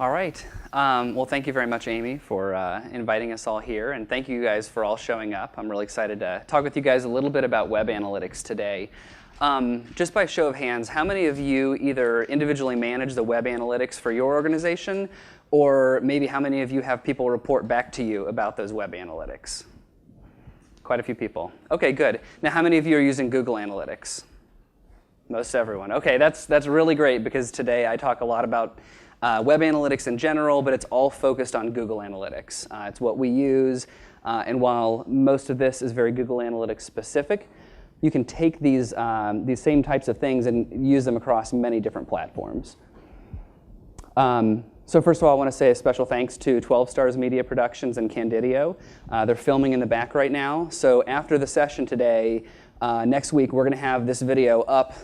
All right. Well, thank you very much, Amy, for inviting us all here, and thank you guys for all showing up. I'm really excited to talk with you guys a little bit about web analytics today. Just by show of hands, how many of you either individually manage the web analytics for your organization, or maybe how many of you have people report back to you about those web analytics? Quite a few people. Okay, good. Now, how many of you are using Google Analytics? Most everyone. Okay, that's really great, because today I talk a lot about web analytics in general, but it's all focused on Google Analytics. It's what we use, and while most of this is very Google Analytics specific, you can take these same types of things and use them across many different platforms. So first of all, I want to say a special thanks to 12 Stars Media Productions and Candidio. They're filming in the back right now. So after the session today, next week, we're going to have this video up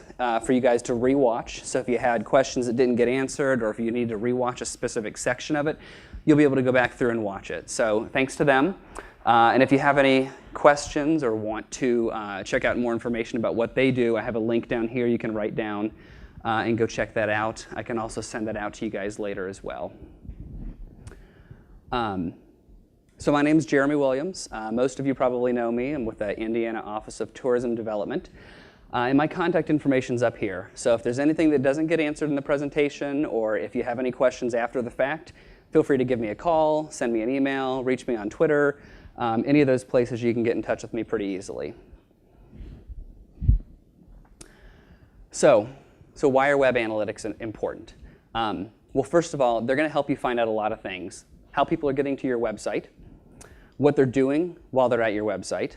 for you guys to rewatch. So if you had questions that didn't get answered, or if you need to rewatch a specific section of it, you'll be able to go back through and watch it. So thanks to them. And if you have any questions or want to check out more information about what they do, I have a link down here you can write down and go check that out. I can also send that out to you guys later as well. So my name is Jeremy Williams. Most of you probably know me. I'm with the Indiana Office of Tourism Development. And my contact information is up here. So if there's anything that doesn't get answered in the presentation, or if you have any questions after the fact, feel free to give me a call, send me an email, reach me on Twitter. Any of those places you can get in touch with me pretty easily. So why are web analytics important? Well, first of all, they're going to help you find out a lot of things. How people are getting to your website, what they're doing while they're at your website,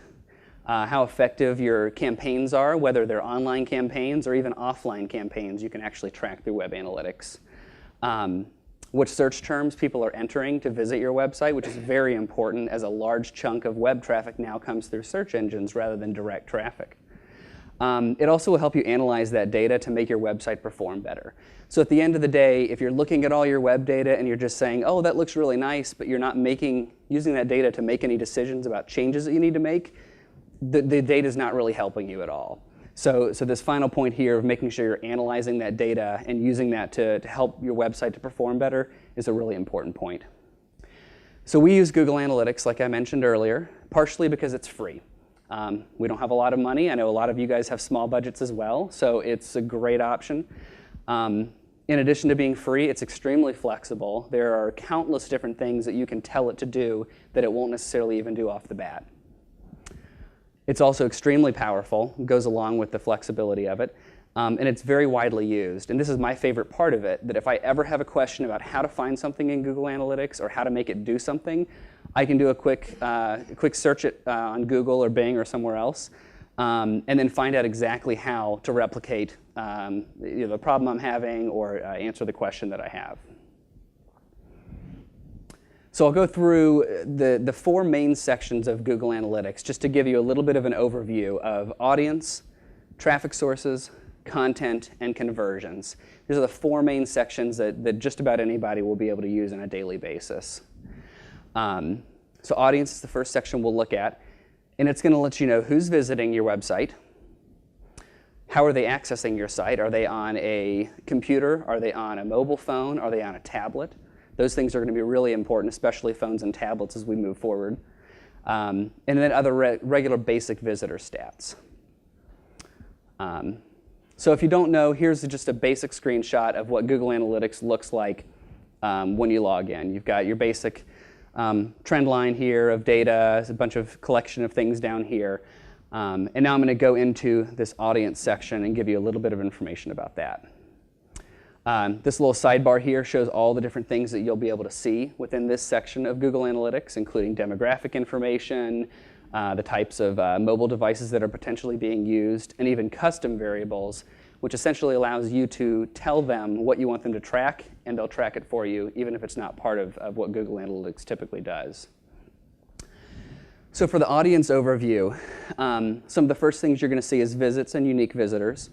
how effective your campaigns are, whether they're online campaigns or even offline campaigns you can actually track through web analytics. What search terms people are entering to visit your website, which is very important, as a large chunk of web traffic now comes through search engines rather than direct traffic. It also will help you analyze that data to make your website perform better. So at the end of the day, if you're looking at all your web data and you're just saying, oh, that looks really nice, but you're not using that data to make any decisions about changes that you need to make, the data is not really helping you at all. So this final point here of making sure you're analyzing that data and using that to help your website to perform better is a really important point. So we use Google Analytics, like I mentioned earlier, partially because it's free. We don't have a lot of money. I know a lot of you guys have small budgets as well, so it's a great option. In addition to being free, it's extremely flexible. There are countless different things that you can tell it to do that it won't necessarily even do off the bat. It's also extremely powerful, goes along with the flexibility of it, and it's very widely used. And this is my favorite part of it, that if I ever have a question about how to find something in Google Analytics or how to make it do something, I can do a quick search it on Google or Bing or somewhere else, and then find out exactly how to replicate the problem I'm having or answer the question that I have. So I'll go through the four main sections of Google Analytics just to give you a little bit of an overview of audience, traffic sources, content, and conversions. These are the four main sections that just about anybody will be able to use on a daily basis. So audience is the first section we'll look at, and it's going to let you know who's visiting your website, how are they accessing your site, are they on a computer, are they on a mobile phone, are they on a tablet? Those things are going to be really important, especially phones and tablets as we move forward. And then other regular basic visitor stats. So if you don't know, here's just a basic screenshot of what Google Analytics looks like when you log in. You've got your basic trend line here of data, a bunch of collection of things down here. And now I'm going to go into this audience section and give you a little bit of information about that. This little sidebar here shows all the different things that you'll be able to see within this section of Google Analytics, including demographic information, the types of mobile devices that are potentially being used, and even custom variables, which essentially allows you to tell them what you want them to track, and they'll track it for you, even if it's not part of what Google Analytics typically does. So for the audience overview, some of the first things you're going to see is visits and unique visitors.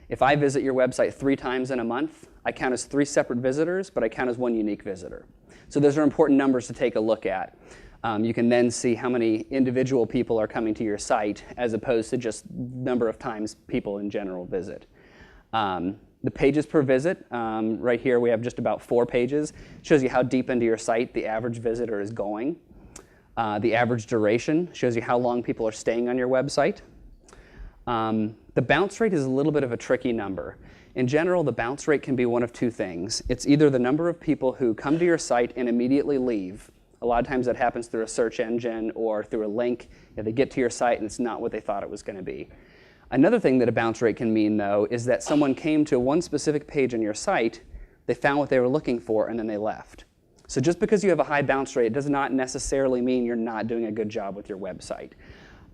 If I visit your website 3 times in a month, I count as 3 separate visitors, but I count as 1 unique visitor. So those are important numbers to take a look at. You can then see how many individual people are coming to your site as opposed to just number of times people in general visit. The pages per visit, right here we have just about 4 pages. It shows you how deep into your site the average visitor is going. The average duration shows you how long people are staying on your website. The bounce rate is a little bit of a tricky number. In general, the bounce rate can be one of 2 things. It's either the number of people who come to your site and immediately leave. A lot of times that happens through a search engine or through a link. They get to your site and it's not what they thought it was going to be. Another thing that a bounce rate can mean, though, is that someone came to one specific page on your site, they found what they were looking for, and then they left. So just because you have a high bounce rate does not necessarily mean you're not doing a good job with your website.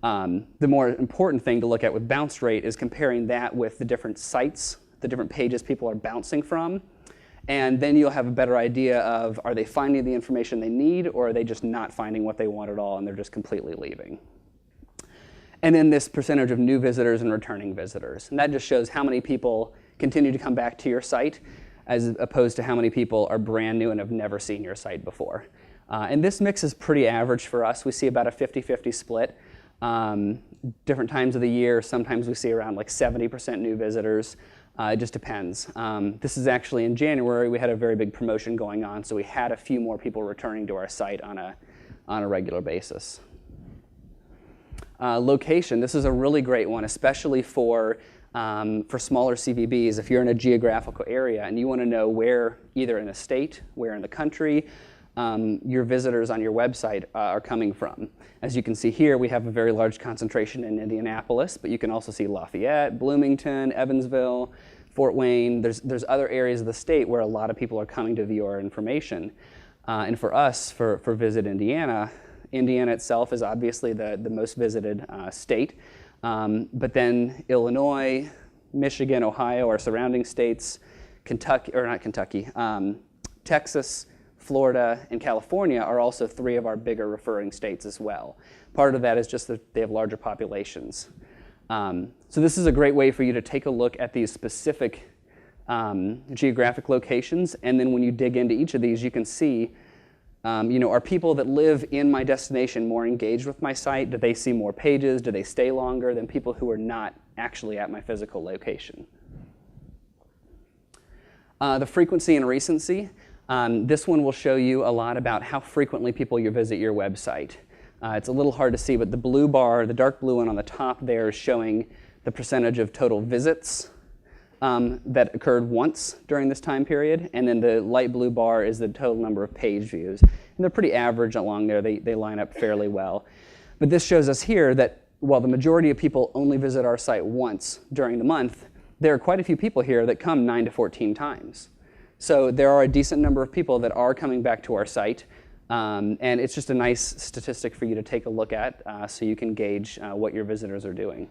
The more important thing to look at with bounce rate is comparing that with the different sites, the different pages people are bouncing from, and then you'll have a better idea of, are they finding the information they need, or are they just not finding what they want at all and they're just completely leaving. And then this percentage of new visitors and returning visitors. And that just shows how many people continue to come back to your site as opposed to how many people are brand new and have never seen your site before. And this mix is pretty average for us. We see about a 50-50 split. Different times of the year, sometimes we see around like 70% new visitors. It just depends. This is actually in January. We had a very big promotion going on, so we had a few more people returning to our site on a regular basis. Location, this is a really great one, especially for smaller CVBs. If you're in a geographical area and you want to know where, either in a state, where in the country, your visitors on your website are coming from. As you can see here, we have a very large concentration in Indianapolis, but you can also see Lafayette, Bloomington, Evansville, Fort Wayne. There's other areas of the state where a lot of people are coming to view our information. And for us, for Visit Indiana, Indiana itself is obviously the most visited state, but then Illinois, Michigan, Ohio, our surrounding states, Texas, Florida, and California are also 3 of our bigger referring states as well. Part of that is just that they have larger populations. So this is a great way for you to take a look at these specific geographic locations, and then when you dig into each of these, you can see are people that live in my destination more engaged with my site? Do they see more pages? Do they stay longer than people who are not actually at my physical location? The frequency and recency. This one will show you a lot about how frequently people visit your website. It's a little hard to see, but the blue bar, the dark blue one on the top there, is showing the percentage of total visits that occurred once during this time period, and then the light blue bar is the total number of page views. And they're pretty average along there. They line up fairly well. But this shows us here that while the majority of people only visit our site once during the month, there are quite a few people here that come 9 to 14 times. So there are a decent number of people that are coming back to our site, and it's just a nice statistic for you to take a look at so you can gauge what your visitors are doing.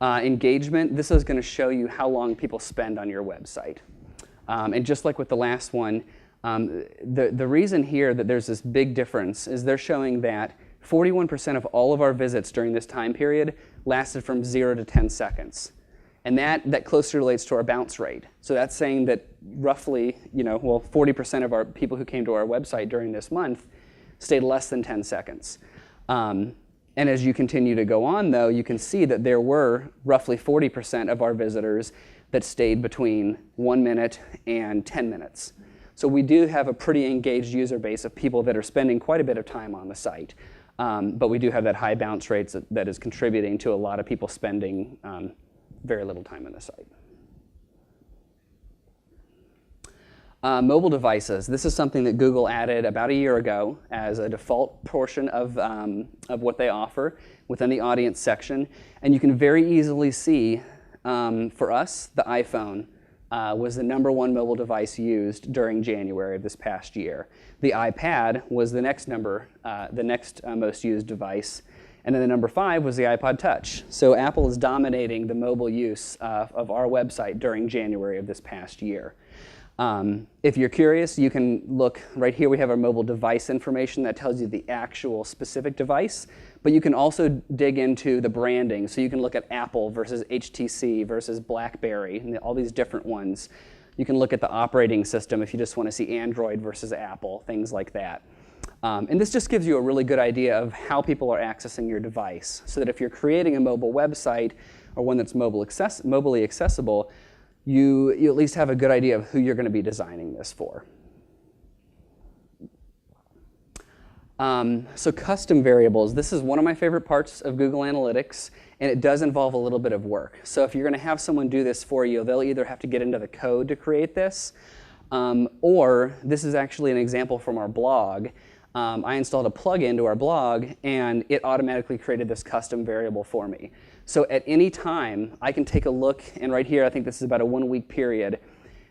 Engagement, this is going to show you how long people spend on your website. And just like with the last one, the reason here that there's this big difference is they're showing that 41% of all of our visits during this time period lasted from 0 to 10 seconds. And that closely relates to our bounce rate. So that's saying that roughly, 40% of our people who came to our website during this month stayed less than 10 seconds. And as you continue to go on, though, you can see that there were roughly 40% of our visitors that stayed between 1 minute and 10 minutes. So we do have a pretty engaged user base of people that are spending quite a bit of time on the site. But we do have that high bounce rates that is contributing to a lot of people spending very little time on the site. Mobile devices. This is something that Google added about a year ago as a default portion of what they offer within the audience section. And you can very easily see, for us, the iPhone was the #1 mobile device used during January of this past year. The iPad was the next most used device. And then the #5 was the iPod Touch. So Apple is dominating the mobile use of our website during January of this past year. If you're curious, you can look right here. We have our mobile device information that tells you the actual specific device, but you can also dig into the branding. So you can look at Apple versus HTC versus BlackBerry, and all these different ones. You can look at the operating system if you just want to see Android versus Apple, things like that. And this just gives you a really good idea of how people are accessing your device, so that if you're creating a mobile website or one that's mobily accessible, you at least have a good idea of who you're going to be designing this for. So custom variables, this is one of my favorite parts of Google Analytics, and it does involve a little bit of work. So if you're going to have someone do this for you, they'll either have to get into the code to create this, or this is actually an example from our blog. I installed a plugin to our blog, and it automatically created this custom variable for me. So at any time, I can take a look, and right here, I think this is about a 1-week period.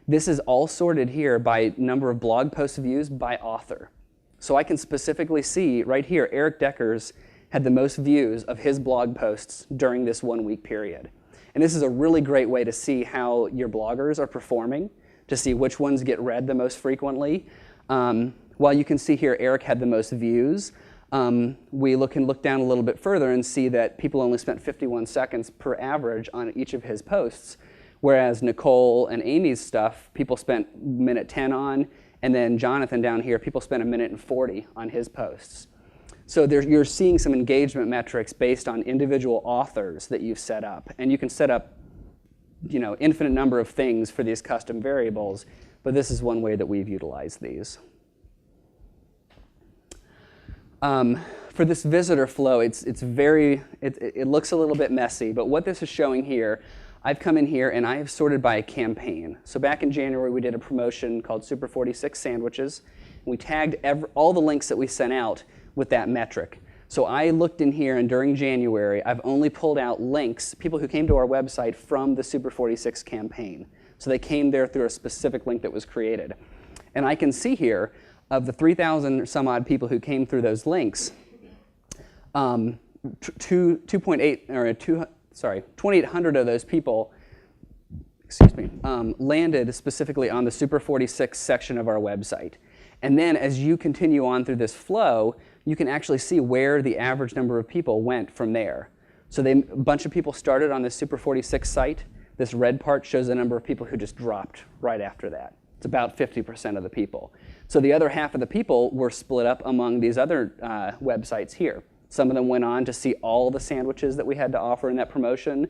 This is all sorted here by number of blog post views by author. So I can specifically see right here, Eric Deckers had the most views of his blog posts during this 1-week period. And this is a really great way to see how your bloggers are performing, to see which ones get read the most frequently. While you can see here Eric had the most views, we can look down a little bit further and see that people only spent 51 seconds per average on each of his posts, whereas Nicole and Amy's stuff, people spent minute 10 on, and then Jonathan down here, people spent 1:40 on his posts. So you're seeing some engagement metrics based on individual authors that you've set up. And you can set up infinite number of things for these custom variables, but this is one way that we've utilized these. For this visitor flow, it looks a little bit messy, but what this is showing here, I've come in here and I have sorted by a campaign. So back in January, we did a promotion called Super 46 Sandwiches. We tagged all the links that we sent out with that metric. So I looked in here, and during January, I've only pulled out links, people who came to our website from the Super 46 campaign. So they came there through a specific link that was created. And I can see here, of the 3,000 some odd people who came through those links, 2,800 of those people, landed specifically on the Super 46 section of our website. And then as you continue on through this flow, you can actually see where the average number of people went from there. So a bunch of people started on this Super 46 site. This red part shows the number of people who just dropped right after that. It's about 50% of the people. So the other half of the people were split up among these other websites here. Some of them went on to see all the sandwiches that we had to offer in that promotion.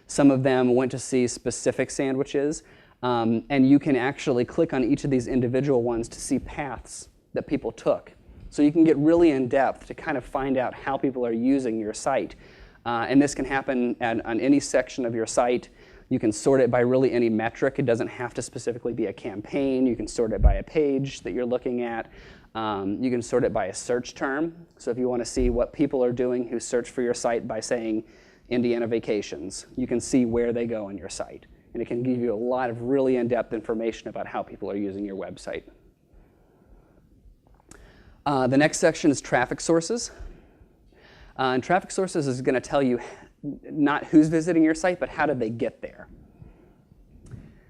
Some of them went to see specific sandwiches. And you can actually click on each of these individual ones to see paths that people took. So you can get really in depth to kind of find out how people are using your site. And this can happen on any section of your site. You can sort it by really any metric. It doesn't have to specifically be a campaign. You can sort it by a page that you're looking at. You can sort it by a search term. So if you want to see what people are doing who search for your site by saying Indiana vacations, you can see where they go on your site. And it can give you a lot of really in-depth information about how people are using your website. The next section is traffic sources. And traffic sources is going to tell you not who's visiting your site, but how did they get there.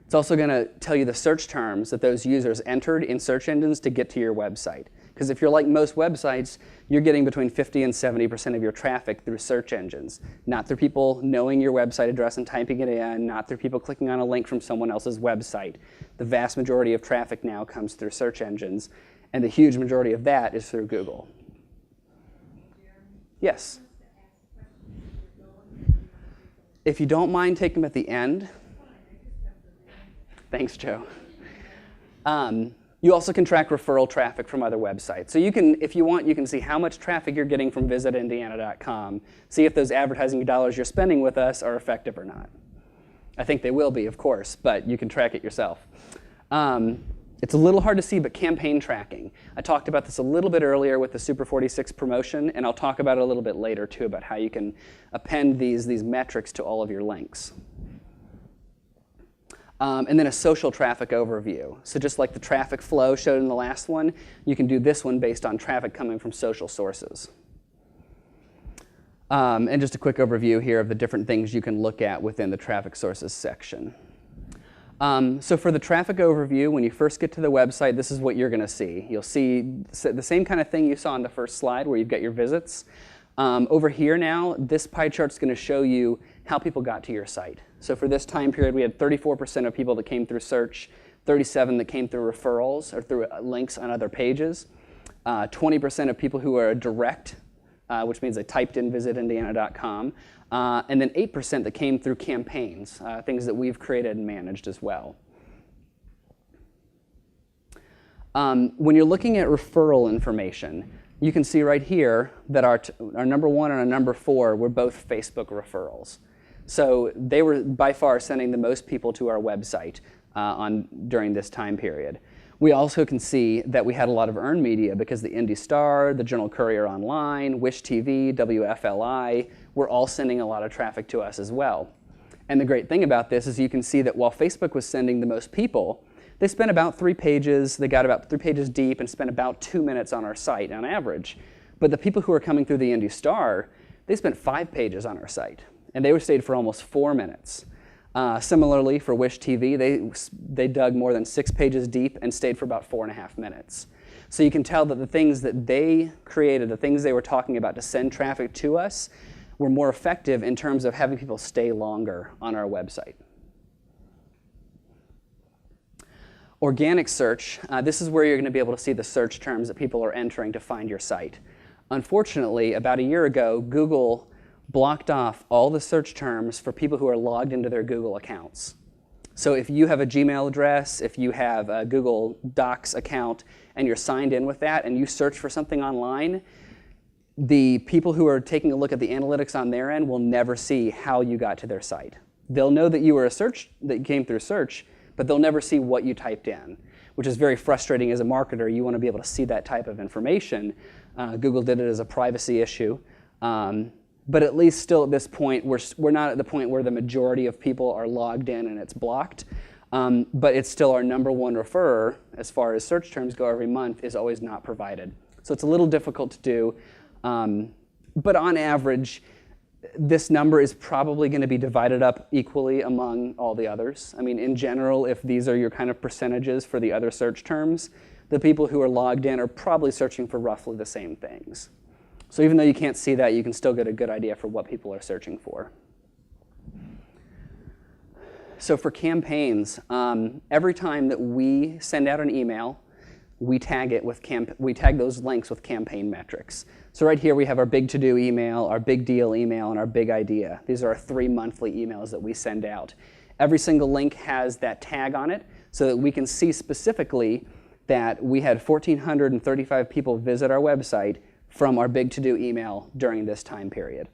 It's also going to tell you the search terms that those users entered in search engines to get to your website. Because if you're like most websites, you're getting between 50 and 70% of your traffic through search engines. Not through people knowing your website address and typing it in, not through people clicking on a link from someone else's website. The vast majority of traffic now comes through search engines, and the huge majority of that is through Google. Yes? If you don't mind, take them at the end. Thanks, Joe. You also can track referral traffic from other websites. So you can, if you want, you can see how much traffic you're getting from visitindiana.com. See if those advertising dollars you're spending with us are effective or not. I think they will be, of course, but you can track it yourself. It's a little hard to see, but campaign tracking. I talked about this a little bit earlier with the Super 46 promotion, and I'll talk about it a little bit later, too, about how you can append these metrics to all of your links. And then a social traffic overview. So just like the traffic flow showed in the last one, you can do this one based on traffic coming from social sources. And just a quick overview here of the different things you can look at within the traffic sources section. So for the traffic overview, when you first get to the website, this is what you're going to see. You'll see the same kind of thing you saw on the first slide where you've got your visits. Over here now, this pie chart's going to show you how people got to your site. So for this time period, we had 34% of people that came through search, 37% that came through referrals or through links on other pages, 20% of people who are a direct which means they typed in visitindiana.com, and then 8% that came through campaigns, things that we've created and managed as well. When you're looking at referral information, you can see right here that our number 1 and our number 4 were both Facebook referrals. So they were by far sending the most people to our website during this time period. We also can see that we had a lot of earned media because the Indy Star, the Journal Courier Online, Wish TV, WFLI were all sending a lot of traffic to us as well. And the great thing about this is you can see that while Facebook was sending the most people, they spent about 3 pages, they got about 3 pages deep and spent about 2 minutes on our site on average. But the people who were coming through the Indy Star, they spent 5 pages on our site, and they stayed for almost 4 minutes. Similarly, for Wish TV, they dug more than 6 pages deep and stayed for about 4.5 minutes. So you can tell that the things that they created, the things they were talking about to send traffic to us, were more effective in terms of having people stay longer on our website. Organic search, this is where you're going to be able to see the search terms that people are entering to find your site. Unfortunately, about a year ago, Google blocked off all the search terms for people who are logged into their Google accounts. So if you have a Gmail address, if you have a Google Docs account, and you're signed in with that, and you search for something online, the people who are taking a look at the analytics on their end will never see how you got to their site. They'll know that you were that came through search, but they'll never see what you typed in, which is very frustrating as a marketer. You want to be able to see that type of information. Google did it as a privacy issue. But at least still at this point, we're not at the point where the majority of people are logged in and it's blocked. But it's still our number 1 referrer, as far as search terms go every month, is always not provided. So it's a little difficult to do. But on average, this number is probably going to be divided up equally among all the others. I mean, in general, if these are your kind of percentages for the other search terms, the people who are logged in are probably searching for roughly the same things. So even though you can't see that, you can still get a good idea for what people are searching for. So for campaigns, every time that we send out an email, we tag those links with campaign metrics. So right here we have our big to-do email, our big deal email, and our big idea. These are our 3 monthly emails that we send out. Every single link has that tag on it so that we can see specifically that we had 1,435 people visit our website from our big to-do email during this time period.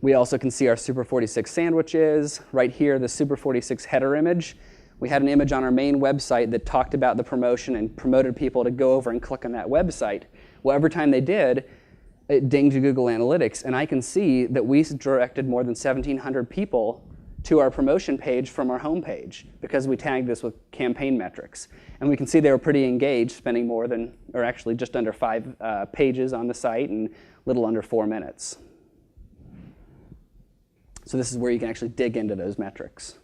We also can see our Super 46 sandwiches. Right here, the Super 46 header image. We had an image on our main website that talked about the promotion and promoted people to go over and click on that website. Well, every time they did, it dinged to Google Analytics, and I can see that we directed more than 1,700 people to our promotion page from our home page because we tagged this with campaign metrics. And we can see they were pretty engaged, spending more than, or actually just under 5 pages on the site and little under 4 minutes. So this is where you can actually dig into those metrics.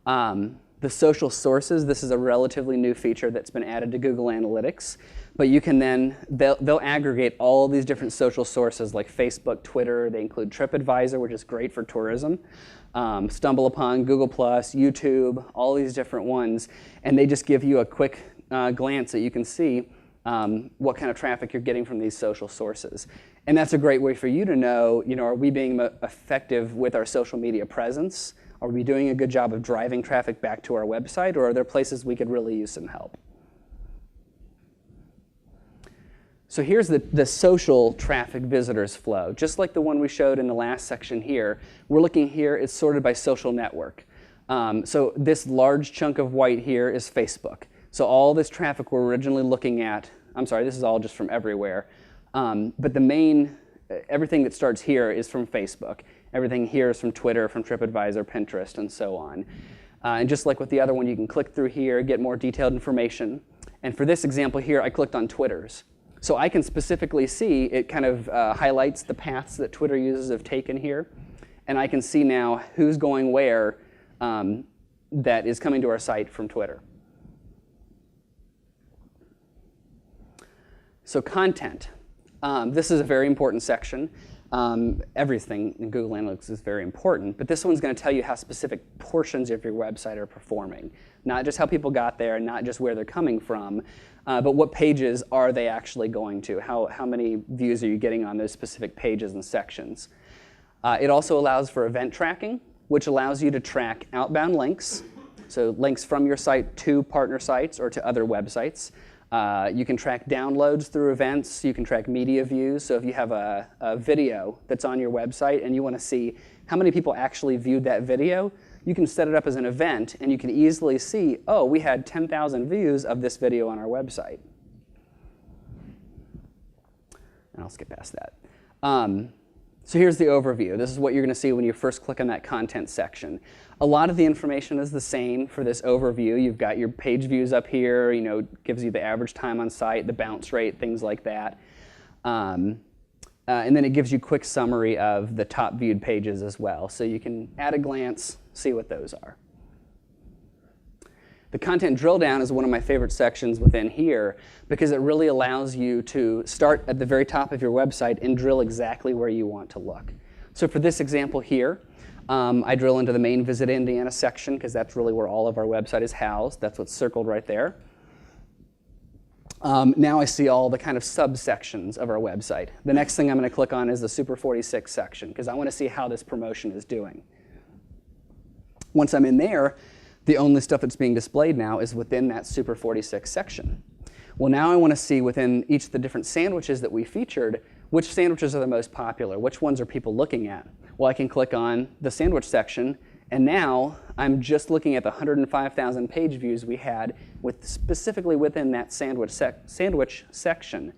The social sources, this is a relatively new feature that's been added to Google Analytics, but you can then, they'll aggregate all these different social sources like Facebook, Twitter, they include TripAdvisor, which is great for tourism, StumbleUpon, Google+, YouTube, all these different ones, and they just give you a quick glance that you can see what kind of traffic you're getting from these social sources. And that's a great way for you to know, are we being effective with our social media presence? Are we doing a good job of driving traffic back to our website, or are there places we could really use some help? So here's the social traffic visitors flow. Just like the one we showed in the last section here, we're looking here, it's sorted by social network. So this large chunk of white here is Facebook. So all this traffic we're originally looking at, I'm sorry, this is all just from everywhere, but the main, everything that starts here is from Facebook. Everything here is from Twitter, from TripAdvisor, Pinterest, and so on. And just like with the other one, you can click through here, get more detailed information. And for this example here, I clicked on Twitter's. So I can specifically see, it kind of highlights the paths that Twitter users have taken here. And I can see now who's going where that is coming to our site from Twitter. So content. This is a very important section. Everything in Google Analytics is very important, but this one's going to tell you how specific portions of your website are performing. Not just how people got there, not just where they're coming from, but what pages are they actually going to? How many views are you getting on those specific pages and sections? It also allows for event tracking, which allows you to track outbound links, so links from your site to partner sites or to other websites. You can track downloads through events. You can track media views. So if you have a video that's on your website and you want to see how many people actually viewed that video, you can set it up as an event and you can easily see, oh, we had 10,000 views of this video on our website. And I'll skip past that. So here's the overview. This is what you're going to see when you first click on that content section. A lot of the information is the same for this overview. You've got your page views up here, gives you the average time on site, the bounce rate, things like that. And then it gives you a quick summary of the top viewed pages as well. So you can, at a glance, see what those are. The content drill down is one of my favorite sections within here because it really allows you to start at the very top of your website and drill exactly where you want to look. So for this example here, I drill into the main Visit Indiana section because that's really where all of our website is housed. That's what's circled right there. Now I see all the kind of subsections of our website. The next thing I'm going to click on is the Super 46 section because I want to see how this promotion is doing. Once I'm in there, the only stuff that's being displayed now is within that Super 46 section. Well, now I want to see within each of the different sandwiches that we featured, which sandwiches are the most popular, which ones are people looking at. Well, I can click on the sandwich section, and now I'm just looking at the 105,000 page views we had specifically within that sandwich section.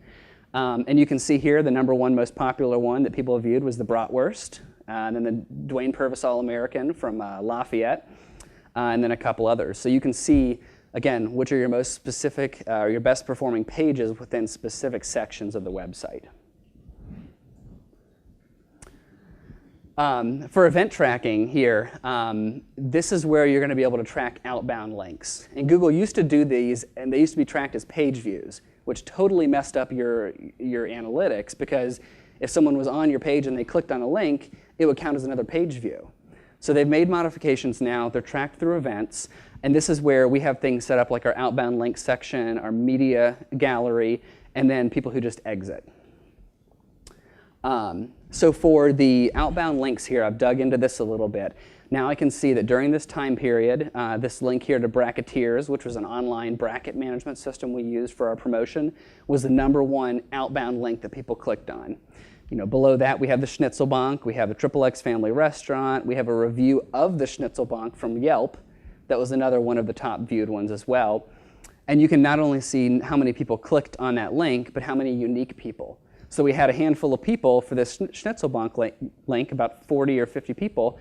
And you can see here the #1 most popular one that people viewed was the bratwurst, and then the Dwayne Purvis All-American from Lafayette, and then a couple others. So you can see, again, which are your most specific, or your best performing pages within specific sections of the website. For event tracking here, this is where you're going to be able to track outbound links. And Google used to do these, and they used to be tracked as page views, which totally messed up your analytics because if someone was on your page and they clicked on a link, it would count as another page view. So they've made modifications now. They're tracked through events. And this is where we have things set up like our outbound link section, our media gallery, and then people who just exit. So for the outbound links here, I've dug into this a little bit. Now I can see that during this time period, this link here to Bracketeers, which was an online bracket management system we used for our promotion, was the #1 outbound link that people clicked on. Below that, we have the Schnitzelbank, we have the XXX Family Restaurant, we have a review of the Schnitzelbank from Yelp. That was another one of the top viewed ones as well. And you can not only see how many people clicked on that link, but how many unique people. So we had a handful of people for this Schnitzelbank link, about 40 or 50 people,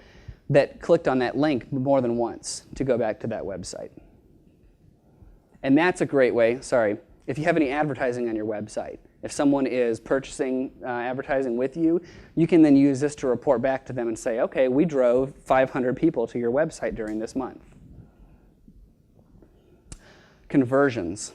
that clicked on that link more than once to go back to that website. And that's a great way, if you have any advertising on your website. If someone is purchasing advertising with you, you can then use this to report back to them and say, okay, we drove 500 people to your website during this month. Conversions.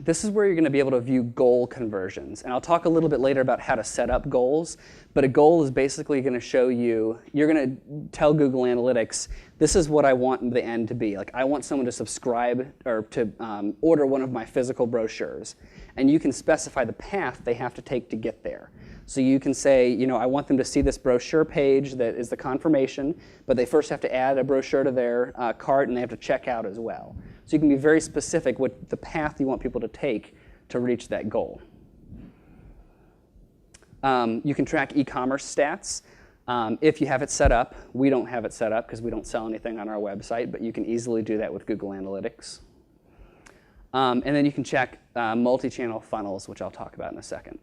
This is where you're going to be able to view goal conversions. And I'll talk a little bit later about how to set up goals. But a goal is basically going to show you, you're going to tell Google Analytics, this is what I want the end to be. Like, I want someone to subscribe or to order one of my physical brochures. And you can specify the path they have to take to get there. So you can say, I want them to see this brochure page that is the confirmation, but they first have to add a brochure to their cart and they have to check out as well. So you can be very specific with the path you want people to take to reach that goal. You can track e-commerce stats if you have it set up. We don't have it set up because we don't sell anything on our website, but you can easily do that with Google Analytics. And then you can check multi-channel funnels, which I'll talk about in a second.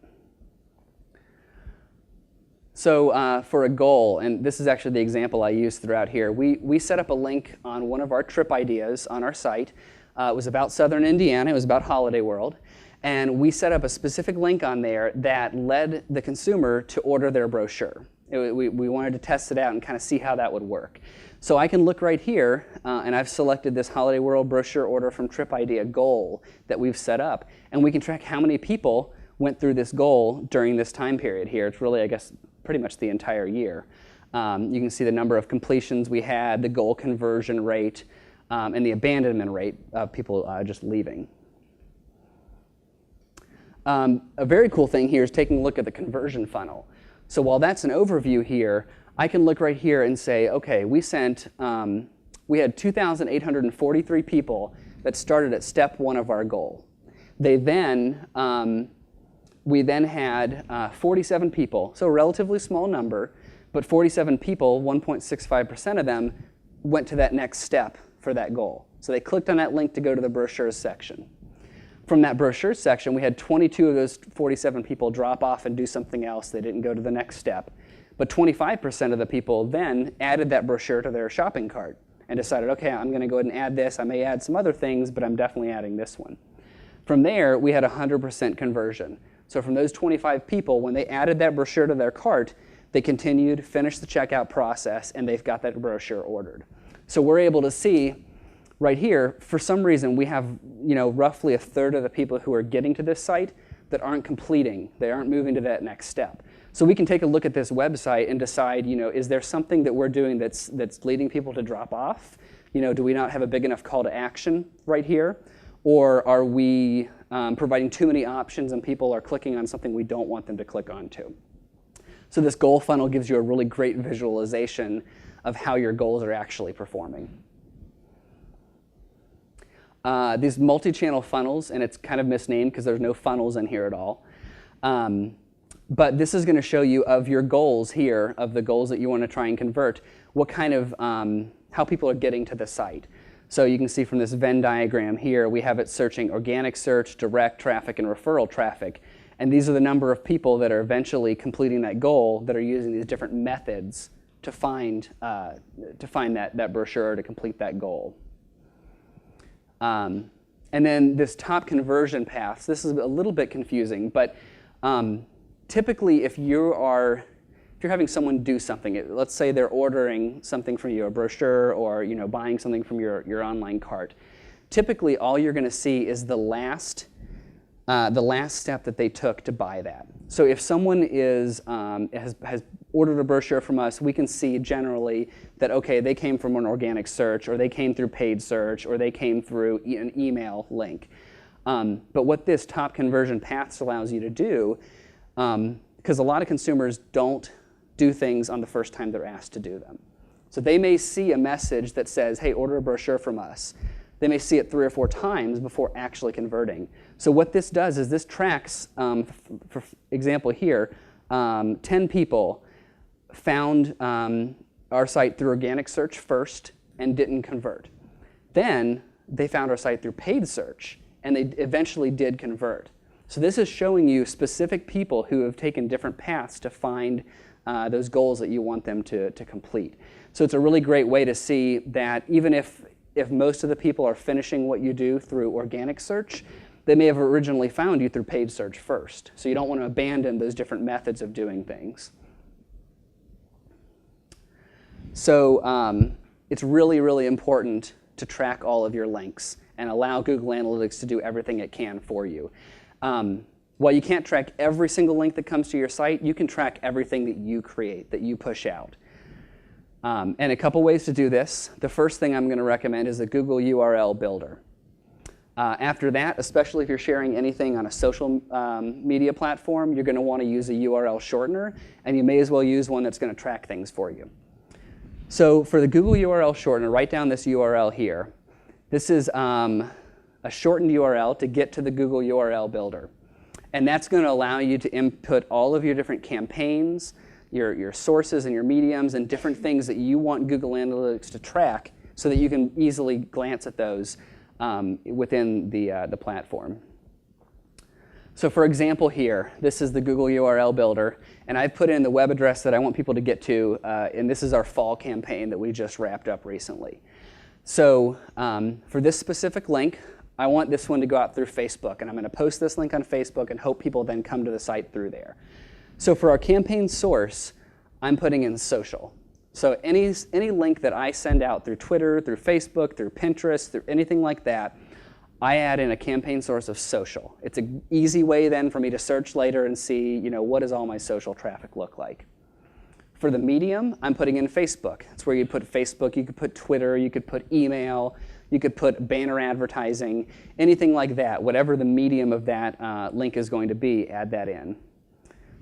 So for a goal, and this is actually the example I use throughout here, we set up a link on one of our trip ideas on our site. It was about Southern Indiana. It was about Holiday World. And we set up a specific link on there that led the consumer to order their brochure. We wanted to test it out and kind of see how that would work. So I can look right here, and I've selected this Holiday World brochure order from Trip Idea goal that we've set up. And we can track how many people went through this goal during this time period here. It's really, I guess, pretty much the entire year. You can see the number of completions we had, the goal conversion rate, and the abandonment rate of people just leaving. A very cool thing here is taking a look at the conversion funnel. So while that's an overview here, I can look right here and say, okay, we had 2,843 people that started at step 1 of our goal. We then had 47 people, so a relatively small number, but 47 people, 1.65% of them, went to that next step for that goal. So they clicked on that link to go to the brochures section. From that brochure section, we had 22 of those 47 people drop off and do something else. They didn't go to the next step. But 25% of the people then added that brochure to their shopping cart and decided, okay, I'm going to go ahead and add this. I may add some other things, but I'm definitely adding this one. From there, we had 100% conversion. So from those 25 people, when they added that brochure to their cart, they continued, finished the checkout process, and they've got that brochure ordered. So we're able to see right here, for some reason, we have roughly a third of the people who are getting to this site that aren't completing. They aren't moving to that next step. So we can take a look at this website and decide, is there something that we're doing that's leading people to drop off? Do we not have a big enough call to action right here? Or are we providing too many options and people are clicking on something we don't want them to click onto? So this goal funnel gives you a really great visualization of how your goals are actually performing. These multi-channel funnels, and it's kind of misnamed because there's no funnels in here at all. But this is going to show you of your goals here, of the goals that you want to try and convert, what kind of, how people are getting to the site. So you can see from this Venn diagram here, we have it searching organic search, direct traffic, and referral traffic. And these are the number of people that are eventually completing that goal that are using these different methods to find that brochure, to complete that goal. And then this top conversion paths, this is a little bit confusing, but typically if you're having someone do something, let's say they're ordering something from you, a brochure, or buying something from your online cart, typically all you're going to see is the last step that they took to buy that. So if someone has ordered a brochure from us, we can see generally that, okay, they came from an organic search, or they came through paid search, or they came through an email link. But what this top conversion paths allows you to do, because a lot of consumers don't do things on the first time they're asked to do them. So they may see a message that says, hey, order a brochure from us. They may see it 3 or 4 times before actually converting. So what this does is this tracks, for example here, 10 people found our site through organic search first and didn't convert. Then they found our site through paid search and they eventually did convert. So this is showing you specific people who have taken different paths to find those goals that you want them to complete. So it's a really great way to see that even if most of the people are finishing what you do through organic search, they may have originally found you through paid search first. So you don't want to abandon those different methods of doing things. So it's really, really important to track all of your links and allow Google Analytics to do everything it can for you. While you can't track every single link that comes to your site, you can track everything that you create, that you push out. And a couple ways to do this. The first thing I'm going to recommend is a Google URL builder. After that, especially if you're sharing anything on a social media platform, you're going to want to use a URL shortener, and you may as well use one that's going to track things for you. So for the Google URL shortener, write down this URL here. This is a shortened URL to get to the Google URL builder. And that's going to allow you to input all of your different campaigns, your sources and your mediums, and different things that you want Google Analytics to track so that you can easily glance at those within the platform. So for example here, this is the Google URL builder, and I've put in the web address that I want people to get to, and this is our fall campaign that we just wrapped up recently. So for this specific link, I want this one to go out through Facebook, and I'm going to post this link on Facebook and hope people then come to the site through there. So for our campaign source, I'm putting in social. So any link that I send out through Twitter, through Facebook, through Pinterest, through anything like that, I add in a campaign source of social. It's an easy way then for me to search later and see, what does all my social traffic look like. For the medium, I'm putting in Facebook. That's where you put Facebook, you could put Twitter, you could put email, you could put banner advertising, anything like that. Whatever the medium of that link is going to be, add that in.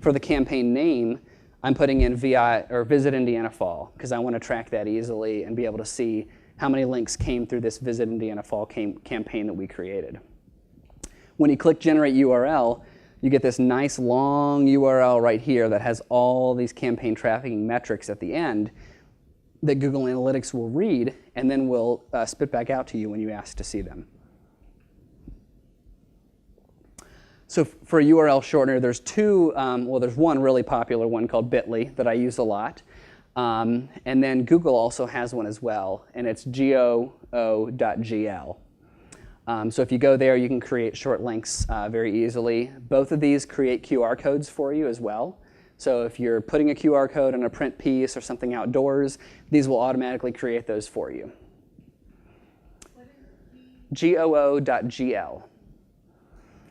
For the campaign name, I'm putting in VI or Visit Indiana Fall because I want to track that easily and be able to see how many links came through this Visit Indiana Fall campaign that we created. When you click Generate URL, you get this nice long URL right here that has all these campaign trafficking metrics at the end that Google Analytics will read and then will spit back out to you when you ask to see them. So for a URL shortener, there's two, there's one really popular one called bit.ly that I use a lot. And then Google also has one as well, and it's goo.gl. So if you go there, you can create short links very easily. Both of these create QR codes for you as well. So if you're putting a QR code on a print piece or something outdoors, these will automatically create those for you. goo.gl.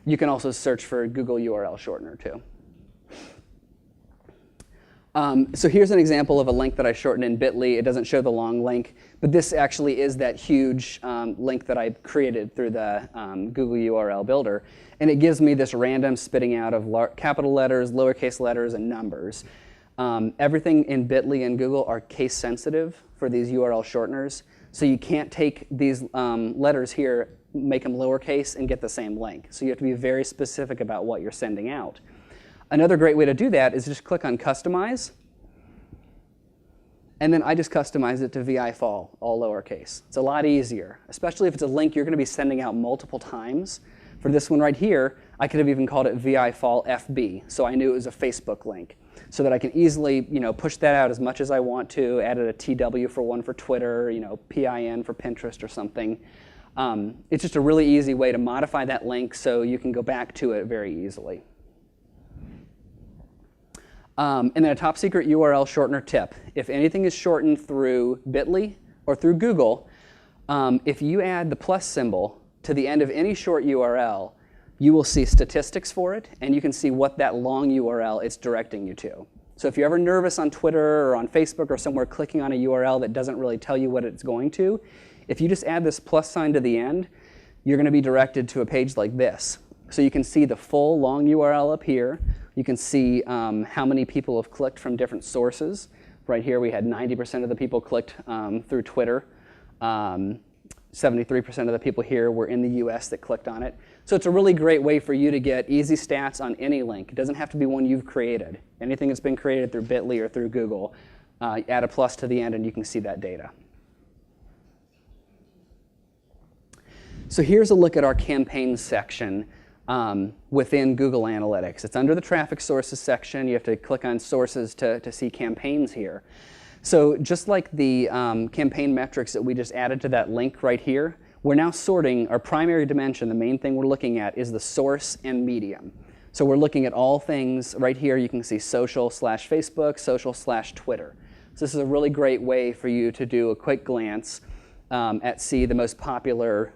You can also search for Google URL shortener too. So here's an example of a link that I shortened in bit.ly. It doesn't show the long link, but this actually is that huge link that I created through the Google URL Builder. And it gives me this random spitting out of capital letters, lowercase letters, and numbers. Everything in bit.ly and Google are case sensitive for these URL shorteners. So you can't take these letters here, make them lowercase, and get the same link. So you have to be very specific about what you're sending out. Another great way to do that is just click on Customize, and then I just customize it to VI Fall, all lowercase. It's a lot easier, especially if it's a link you're going to be sending out multiple times. For this one right here, I could have even called it VI Fall FB, so I knew it was a Facebook link, so that I can easily push that out as much as I want to, added a TW for one for Twitter, PIN for Pinterest or something. It's just a really easy way to modify that link so you can go back to it very easily. And then a top secret URL shortener tip. If anything is shortened through bit.ly or through Google, if you add the plus symbol to the end of any short URL, you will see statistics for it, and you can see what that long URL is directing you to. So if you're ever nervous on Twitter or on Facebook or somewhere clicking on a URL that doesn't really tell you what it's going to, if you just add this plus sign to the end, you're going to be directed to a page like this. So you can see the full long URL up here. You can see how many people have clicked from different sources. Right here we had 90% of the people clicked through Twitter. 73% of the people here were in the US that clicked on it. So it's a really great way for you to get easy stats on any link. It doesn't have to be one you've created. Anything that's been created through bit.ly or through Google, add a plus to the end and you can see that data. So here's a look at our campaigns section within Google Analytics. It's under the traffic sources section. You have to click on sources to see campaigns here. So just like the campaign metrics that we just added to that link right here, we're now sorting our primary dimension. The main thing we're looking at is the source and medium. So we're looking at all things right here. You can see social/Facebook, social/Twitter. So this is a really great way for you to do a quick glance at see the most popular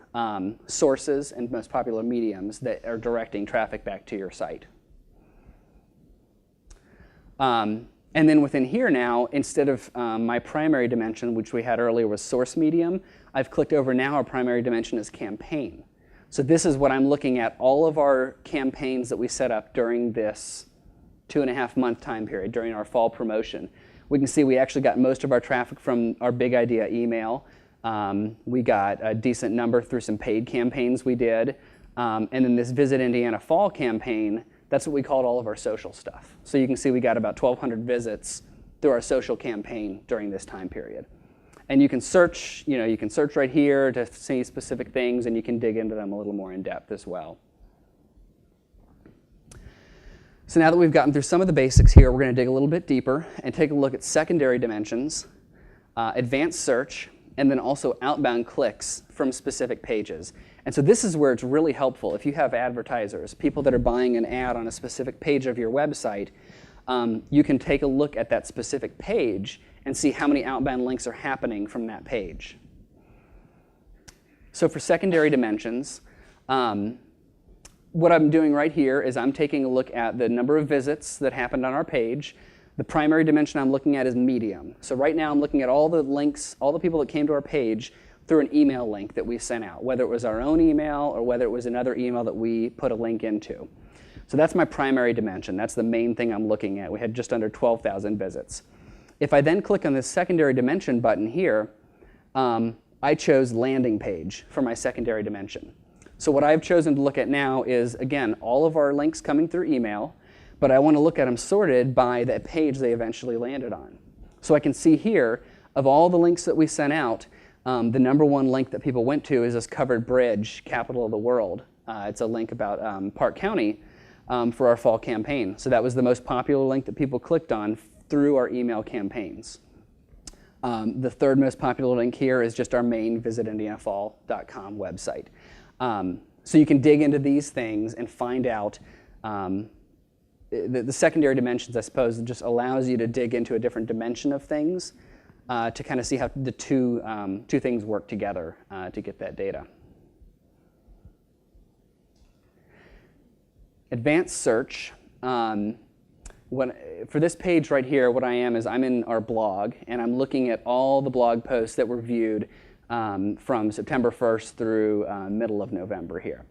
sources and most popular mediums that are directing traffic back to your site. And then within here now, instead of my primary dimension, which we had earlier was source medium, I've clicked over now our primary dimension is campaign. So this is what I'm looking at, all of our campaigns that we set up during this 2.5-month time period, during our fall promotion. We can see we actually got most of our traffic from our big idea email. We got a decent number through some paid campaigns we did. And then this Visit Indiana Fall campaign, that's what we called all of our social stuff. So you can see we got about 1,200 visits through our social campaign during this time period. And you can search, you can search right here to see specific things, and you can dig into them a little more in depth as well. So now that we've gotten through some of the basics here, we're going to dig a little bit deeper and take a look at secondary dimensions, advanced search, and then also outbound clicks from specific pages. And so this is where it's really helpful if you have advertisers, people that are buying an ad on a specific page of your website. You can take a look at that specific page and see how many outbound links are happening from that page. So for secondary dimensions, What I'm doing right here is I'm taking a look at the number of visits that happened on our page. The primary dimension I'm looking at is medium. So right now I'm looking at all the links, all the people that came to our page through an email link that we sent out, whether it was our own email or whether it was another email that we put a link into. So that's my primary dimension. That's the main thing I'm looking at. We had just under 12,000 visits. If I then click on this secondary dimension button here, I chose landing page for my secondary dimension. So what I've chosen to look at now is, again, all of our links coming through email, but I want to look at them sorted by the page they eventually landed on. So I can see here, of all the links that we sent out, the number one link that people went to is this covered bridge, capital of the world. It's a link about Park County for our fall campaign. So that was the most popular link that people clicked on through our email campaigns. The third most popular link here is just our main visitindianafall.com website. So you can dig into these things and find out the secondary dimensions, I suppose, just allows you to dig into a different dimension of things to kind of see how the two things work together to get that data. Advanced search. For this page right here, what I am is I'm in our blog, and I'm looking at all the blog posts that were viewed from September 1st through middle of November here.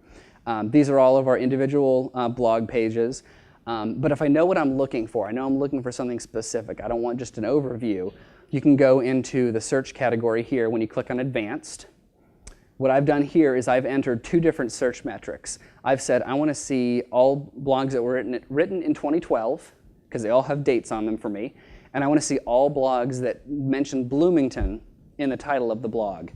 These are all of our individual blog pages. But if I know what I'm looking for, I know I'm looking for something specific, I don't want just an overview, you can go into the search category here when you click on Advanced. What I've done here is I've entered two different search metrics. I've said I want to see all blogs that were written in 2012, because they all have dates on them for me, and I want to see all blogs that mention Bloomington in the title of the blog.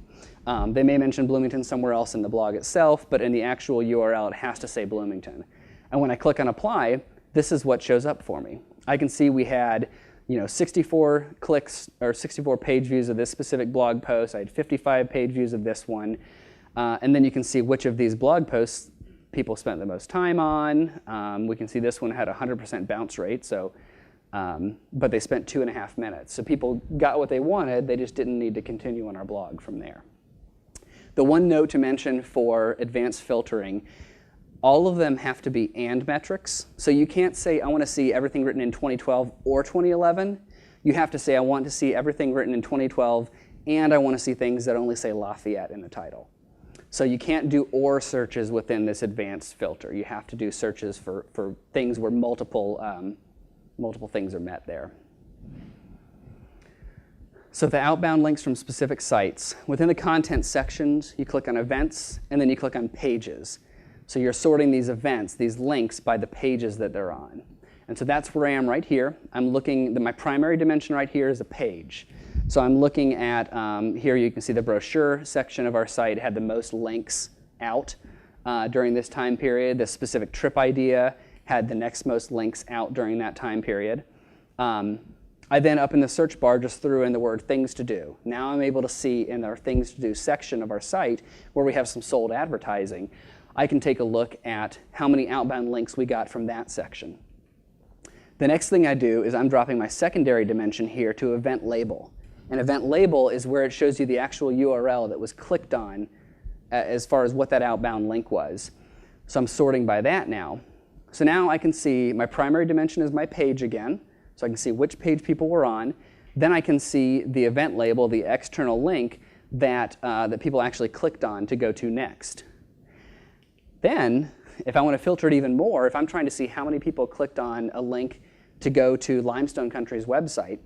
They may mention Bloomington somewhere else in the blog itself, but in the actual URL it has to say Bloomington. And when I click on Apply, this is what shows up for me. I can see we had 64 clicks or 64 page views of this specific blog post. I had 55 page views of this one. And then you can see which of these blog posts people spent the most time on. We can see this one had a 100% bounce rate, so, but they spent 2.5 minutes. So people got what they wanted, they just didn't need to continue on our blog from there. The one note to mention for advanced filtering, all of them have to be and metrics. So you can't say, I want to see everything written in 2012 or 2011. You have to say, I want to see everything written in 2012, and I want to see things that only say Lafayette in the title. So you can't do or searches within this advanced filter. You have to do searches for things where multiple things are met there. So the outbound links from specific sites. Within the content sections, you click on Events, and then you click on Pages. So you're sorting these events, these links, by the pages that they're on. And so that's where I am right here. I'm looking, my primary dimension right here is a page. So I'm looking at, here you can see the brochure section of our site had the most links out during this time period. The specific trip idea had the next most links out during that time period. I then, up in the search bar, just threw in the word things to do. Now I'm able to see in our things to do section of our site where we have some sold advertising, I can take a look at how many outbound links we got from that section. The next thing I do is I'm dropping my secondary dimension here to event label. An event label is where it shows you the actual URL that was clicked on as far as what that outbound link was. So I'm sorting by that now. So now I can see my primary dimension is my page again, so I can see which page people were on. Then I can see the event label, the external link that people actually clicked on to go to next. Then, if I want to filter it even more, if I'm trying to see how many people clicked on a link to go to Limestone Country's website,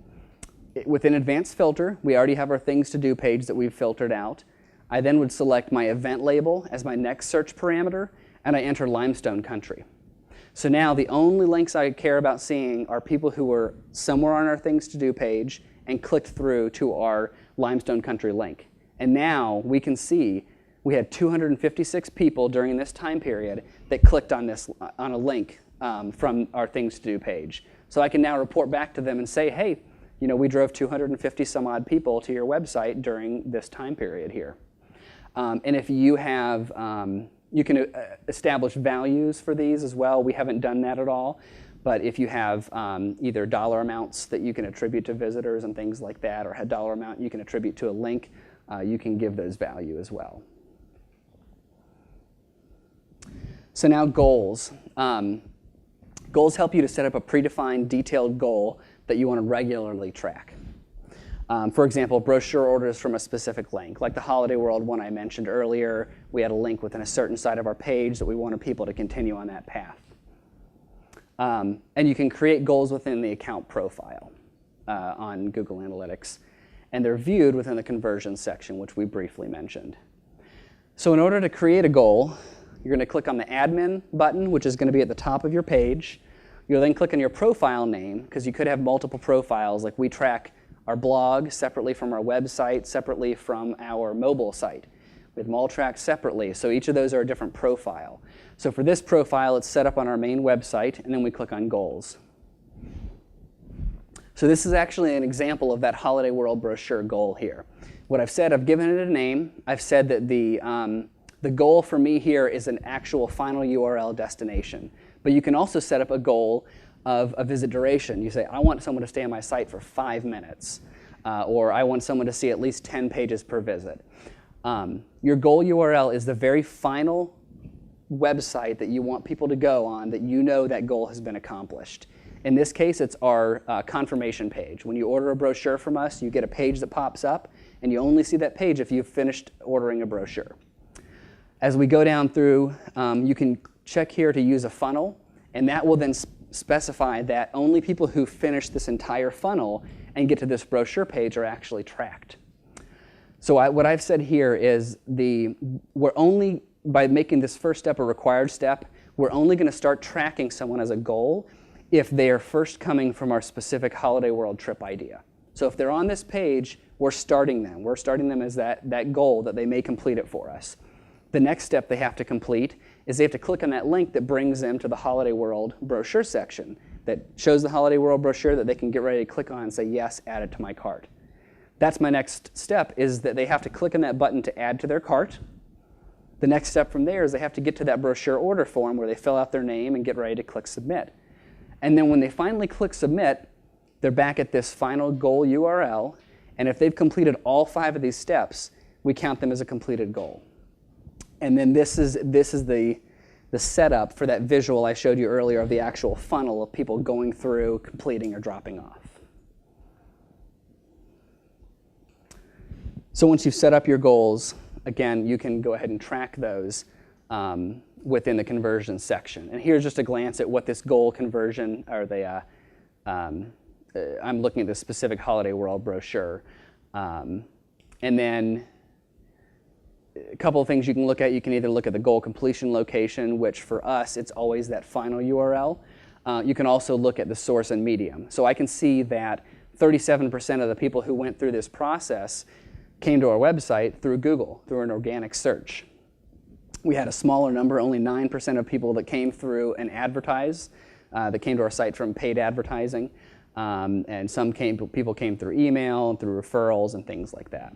within Advanced Filter, we already have our Things to Do page that we've filtered out. I then would select my event label as my next search parameter, and I enter Limestone Country. So now the only links I care about seeing are people who were somewhere on our Things to Do page and clicked through to our Limestone Country link. And now we can see we had 256 people during this time period that clicked on a link from our Things to Do page. So I can now report back to them and say, hey, we drove 250 some odd people to your website during this time period here. And if you have, you can establish values for these as well. We haven't done that at all. But if you have either dollar amounts that you can attribute to visitors and things like that, or a dollar amount you can attribute to a link, you can give those value as well. So now goals. Goals help you to set up a predefined, detailed goal that you want to regularly track. For example, brochure orders from a specific link, like the Holiday World one I mentioned earlier. We had a link within a certain side of our page that we wanted people to continue on that path. And you can create goals within the account profile on Google Analytics. And they're viewed within the conversions section, which we briefly mentioned. So in order to create a goal, you're going to click on the admin button, which is going to be at the top of your page. You'll then click on your profile name, because you could have multiple profiles. Like we track our blog separately from our website, separately from our mobile site. We have them all tracked separately, so each of those are a different profile. So for this profile, it's set up on our main website, and then we click on goals. So this is actually an example of that Holiday World brochure goal here. What I've said, I've given it a name. I've said that the goal for me here is an actual final URL destination. But you can also set up a goal of a visit duration. You say, I want someone to stay on my site for 5 minutes, or I want someone to see at least 10 pages per visit. Your goal URL is the very final website that you want people to go on that you know that goal has been accomplished. In this case, it's our confirmation page. When you order a brochure from us, you get a page that pops up, and you only see that page if you've finished ordering a brochure. As we go down through, you can check here to use a funnel, and that will then specify that only people who finish this entire funnel and get to this brochure page are actually tracked. So what I've said here is we're only, by making this first step a required step, we're only going to start tracking someone as a goal if they are first coming from our specific Holiday World trip idea. So if they're on this page, we're starting them. We're starting them as that goal that they may complete it for us. The next step they have to complete is they have to click on that link that brings them to the Holiday World brochure section that shows the Holiday World brochure that they can get ready to click on and say, yes, add it to my cart. That's my next step, is that they have to click on that button to add to their cart. The next step from there is they have to get to that brochure order form where they fill out their name and get ready to click submit. And then when they finally click submit, they're back at this final goal URL, and if they've completed all 5 of these steps, we count them as a completed goal. And then this is the setup for that visual I showed you earlier of the actual funnel of people going through, completing, or dropping off. So once you've set up your goals, again, you can go ahead and track those within the conversion section. And here's just a glance at what this goal conversion, or I'm looking at the specific Holiday World brochure. And then a couple of things you can look at. You can either look at the goal completion location, which for us, it's always that final URL. You can also look at the source and medium. So I can see that 37% of the people who went through this process came to our website through Google, through an organic search. We had a smaller number, only 9% of people that came through and advertise, that came to our site from paid advertising. And some people came through email and through referrals and things like that.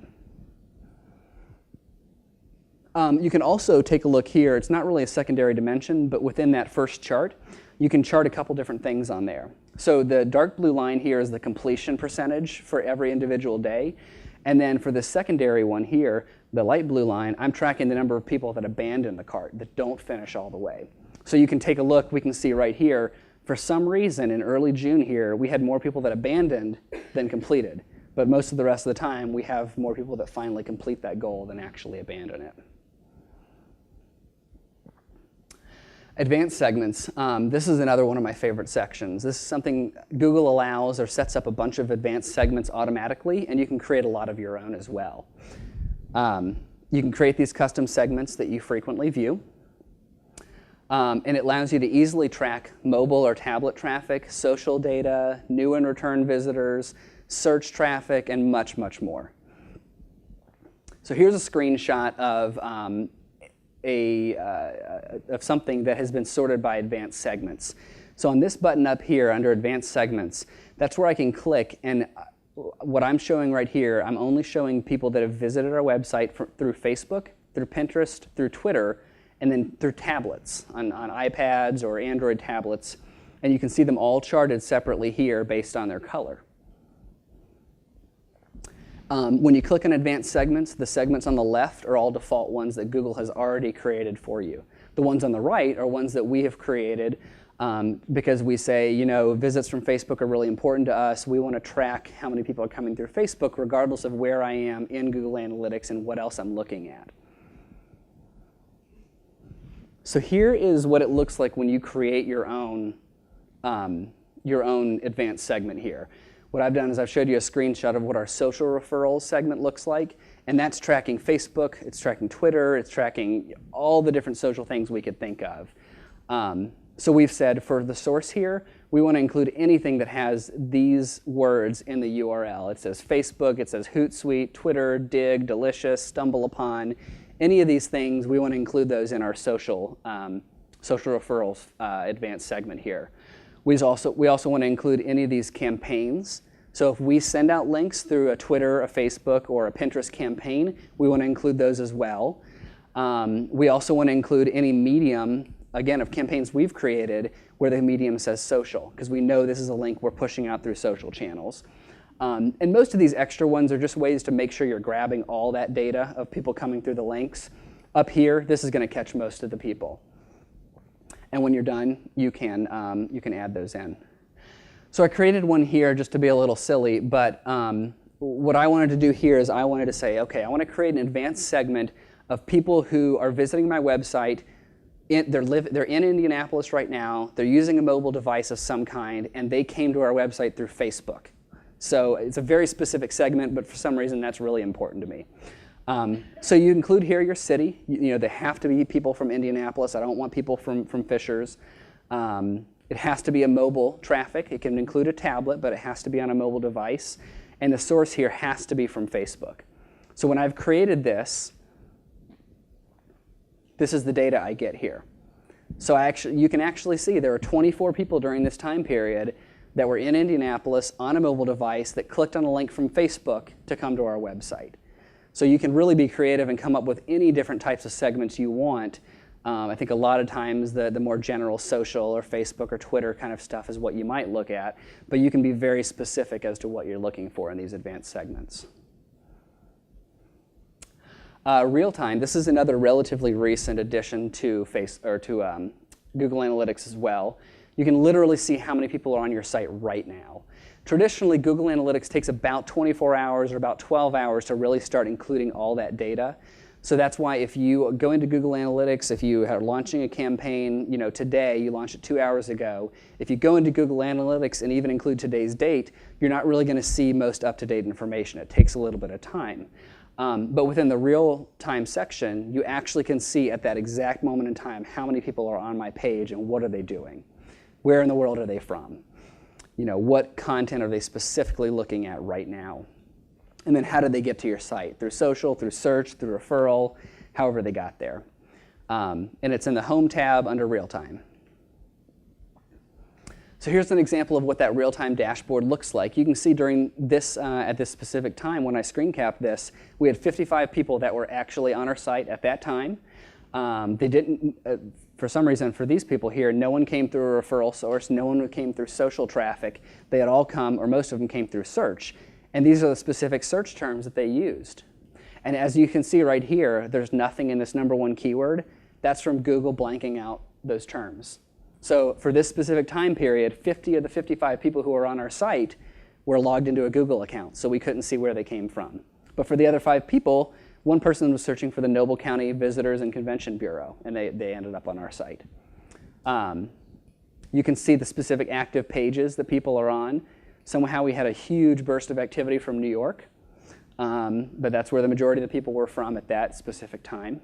You can also take a look here. It's not really a secondary dimension, but within that first chart, you can chart a couple different things on there. So the dark blue line here is the completion percentage for every individual day. And then for the secondary one here, the light blue line, I'm tracking the number of people that abandon the cart, that don't finish all the way. So you can take a look. We can see right here, for some reason in early June here, we had more people that abandoned than completed. But most of the rest of the time, we have more people that finally complete that goal than actually abandon it. Advanced segments. This is another one of my favorite sections. This is something Google allows or sets up a bunch of advanced segments automatically, and you can create a lot of your own as well. You can create these custom segments that you frequently view. And it allows you to easily track mobile or tablet traffic, social data, new and return visitors, search traffic, and much, much more. So here's a screenshot of something that has been sorted by advanced segments. So on this button up here under advanced segments, that's where I can click, and what I'm showing right here, I'm only showing people that have visited our website through Facebook, through Pinterest, through Twitter, and then through tablets, on iPads or Android tablets. And you can see them all charted separately here based on their color. When you click on advanced segments, the segments on the left are all default ones that Google has already created for you. The ones on the right are ones that we have created because we say, you know, visits from Facebook are really important to us. We want to track how many people are coming through Facebook regardless of where I am in Google Analytics and what else I'm looking at. So here is what it looks like when you create your own advanced segment here. What I've done is I've showed you a screenshot of what our social referrals segment looks like, and that's tracking Facebook, it's tracking Twitter, it's tracking all the different social things we could think of. So we've said for the source here, we want to include anything that has these words in the URL. It says Facebook, it says Hootsuite, Twitter, Dig, Delicious, Stumble Upon. Any of these things, we want to include those in our social referrals advanced segment here. We also want to include any of these campaigns. So if we send out links through a Twitter, a Facebook, or a Pinterest campaign, we want to include those as well. We also want to include any medium, again, of campaigns we've created where the medium says social, because we know this is a link we're pushing out through social channels. And most of these extra ones are just ways to make sure you're grabbing all that data of people coming through the links. Up here, this is going to catch most of the people. And when you're done, you can add those in. So I created one here just to be a little silly, but what I wanted to do here is I wanted to say, okay, I want to create an advanced segment of people who are visiting my website. They're in Indianapolis right now, they're using a mobile device of some kind, and they came to our website through Facebook. So it's a very specific segment, but for some reason that's really important to me. So you include here your city. You know, they have to be people from Indianapolis. I don't want people from Fishers. It has to be a mobile traffic. It can include a tablet, but it has to be on a mobile device. And the source here has to be from Facebook. So when I've created this, this is the data I get here. So you can actually see there are 24 people during this time period that were in Indianapolis on a mobile device that clicked on a link from Facebook to come to our website. So you can really be creative and come up with any different types of segments you want. I think a lot of times the more general social or Facebook or Twitter kind of stuff is what you might look at, but you can be very specific as to what you're looking for in these advanced segments. Real-time, this is another relatively recent addition to Google Analytics as well. You can literally see how many people are on your site right now. Traditionally, Google Analytics takes about 24 hours or about 12 hours to really start including all that data. So that's why if you go into Google Analytics, if you are launching a campaign, you know, today, you launched it 2 hours ago, if you go into Google Analytics and even include today's date, you're not really going to see most up-to-date information. It takes a little bit of time. But within the real-time section, you actually can see at that exact moment in time how many people are on my page and what are they doing. Where in the world are they from? You know, what content are they specifically looking at right now? And then how did they get to your site? Through social, through search, through referral, however they got there. And it's in the Home tab under Real-Time. So here's an example of what that real-time dashboard looks like. You can see during this, at this specific time when I screen capped this, we had 55 people that were actually on our site at that time. They didn't, for some reason, for these people here, no one came through a referral source, no one came through social traffic. They had all come, or most of them came through search. And these are the specific search terms that they used. And as you can see right here, there's nothing in this #1 keyword. That's from Google blanking out those terms. So for this specific time period, 50 of the 55 people who were on our site were logged into a Google account, so we couldn't see where they came from. But for the other 5 people, one person was searching for the Noble County Visitors and Convention Bureau, and they ended up on our site. You can see the specific active pages that people are on. Somehow we had a huge burst of activity from New York, but that's where the majority of the people were from at that specific time.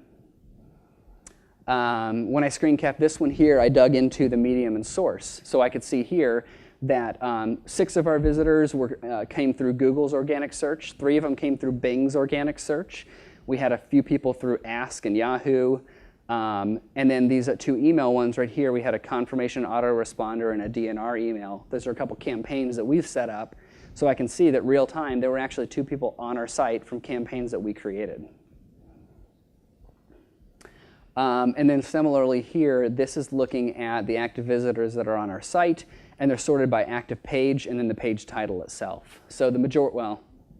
When I screen capped this one here, I dug into the medium and source. So I could see here that 6 of our visitors came through Google's organic search. 3 of them came through Bing's organic search. We had a few people through Ask and Yahoo. And then these 2 email ones right here, we had a confirmation autoresponder and a DNR email. Those are a couple campaigns that we've set up. So I can see that real time, there were actually 2 people on our site from campaigns that we created. And then similarly here, this is looking at the active visitors that are on our site, and they're sorted by active page and then the page title itself. So the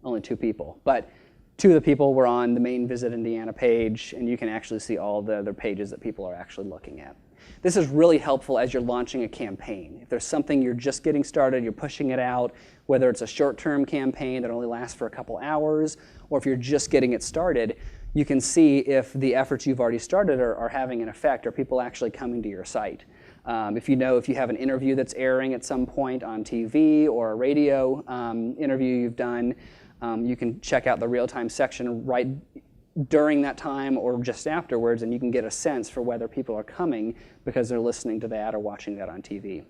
only 2 people. But 2 of the people were on the main Visit Indiana page, and you can actually see all the other pages that people are actually looking at. This is really helpful as you're launching a campaign. If there's something you're just getting started, you're pushing it out, whether it's a short-term campaign that only lasts for a couple hours, or if you're just getting it started, you can see if the efforts you've already started are having an effect. Are people actually coming to your site? If you have an interview that's airing at some point on TV or a radio interview you've done, you can check out the real-time section right during that time or just afterwards, and you can get a sense for whether people are coming because they're listening to that or watching that on TV.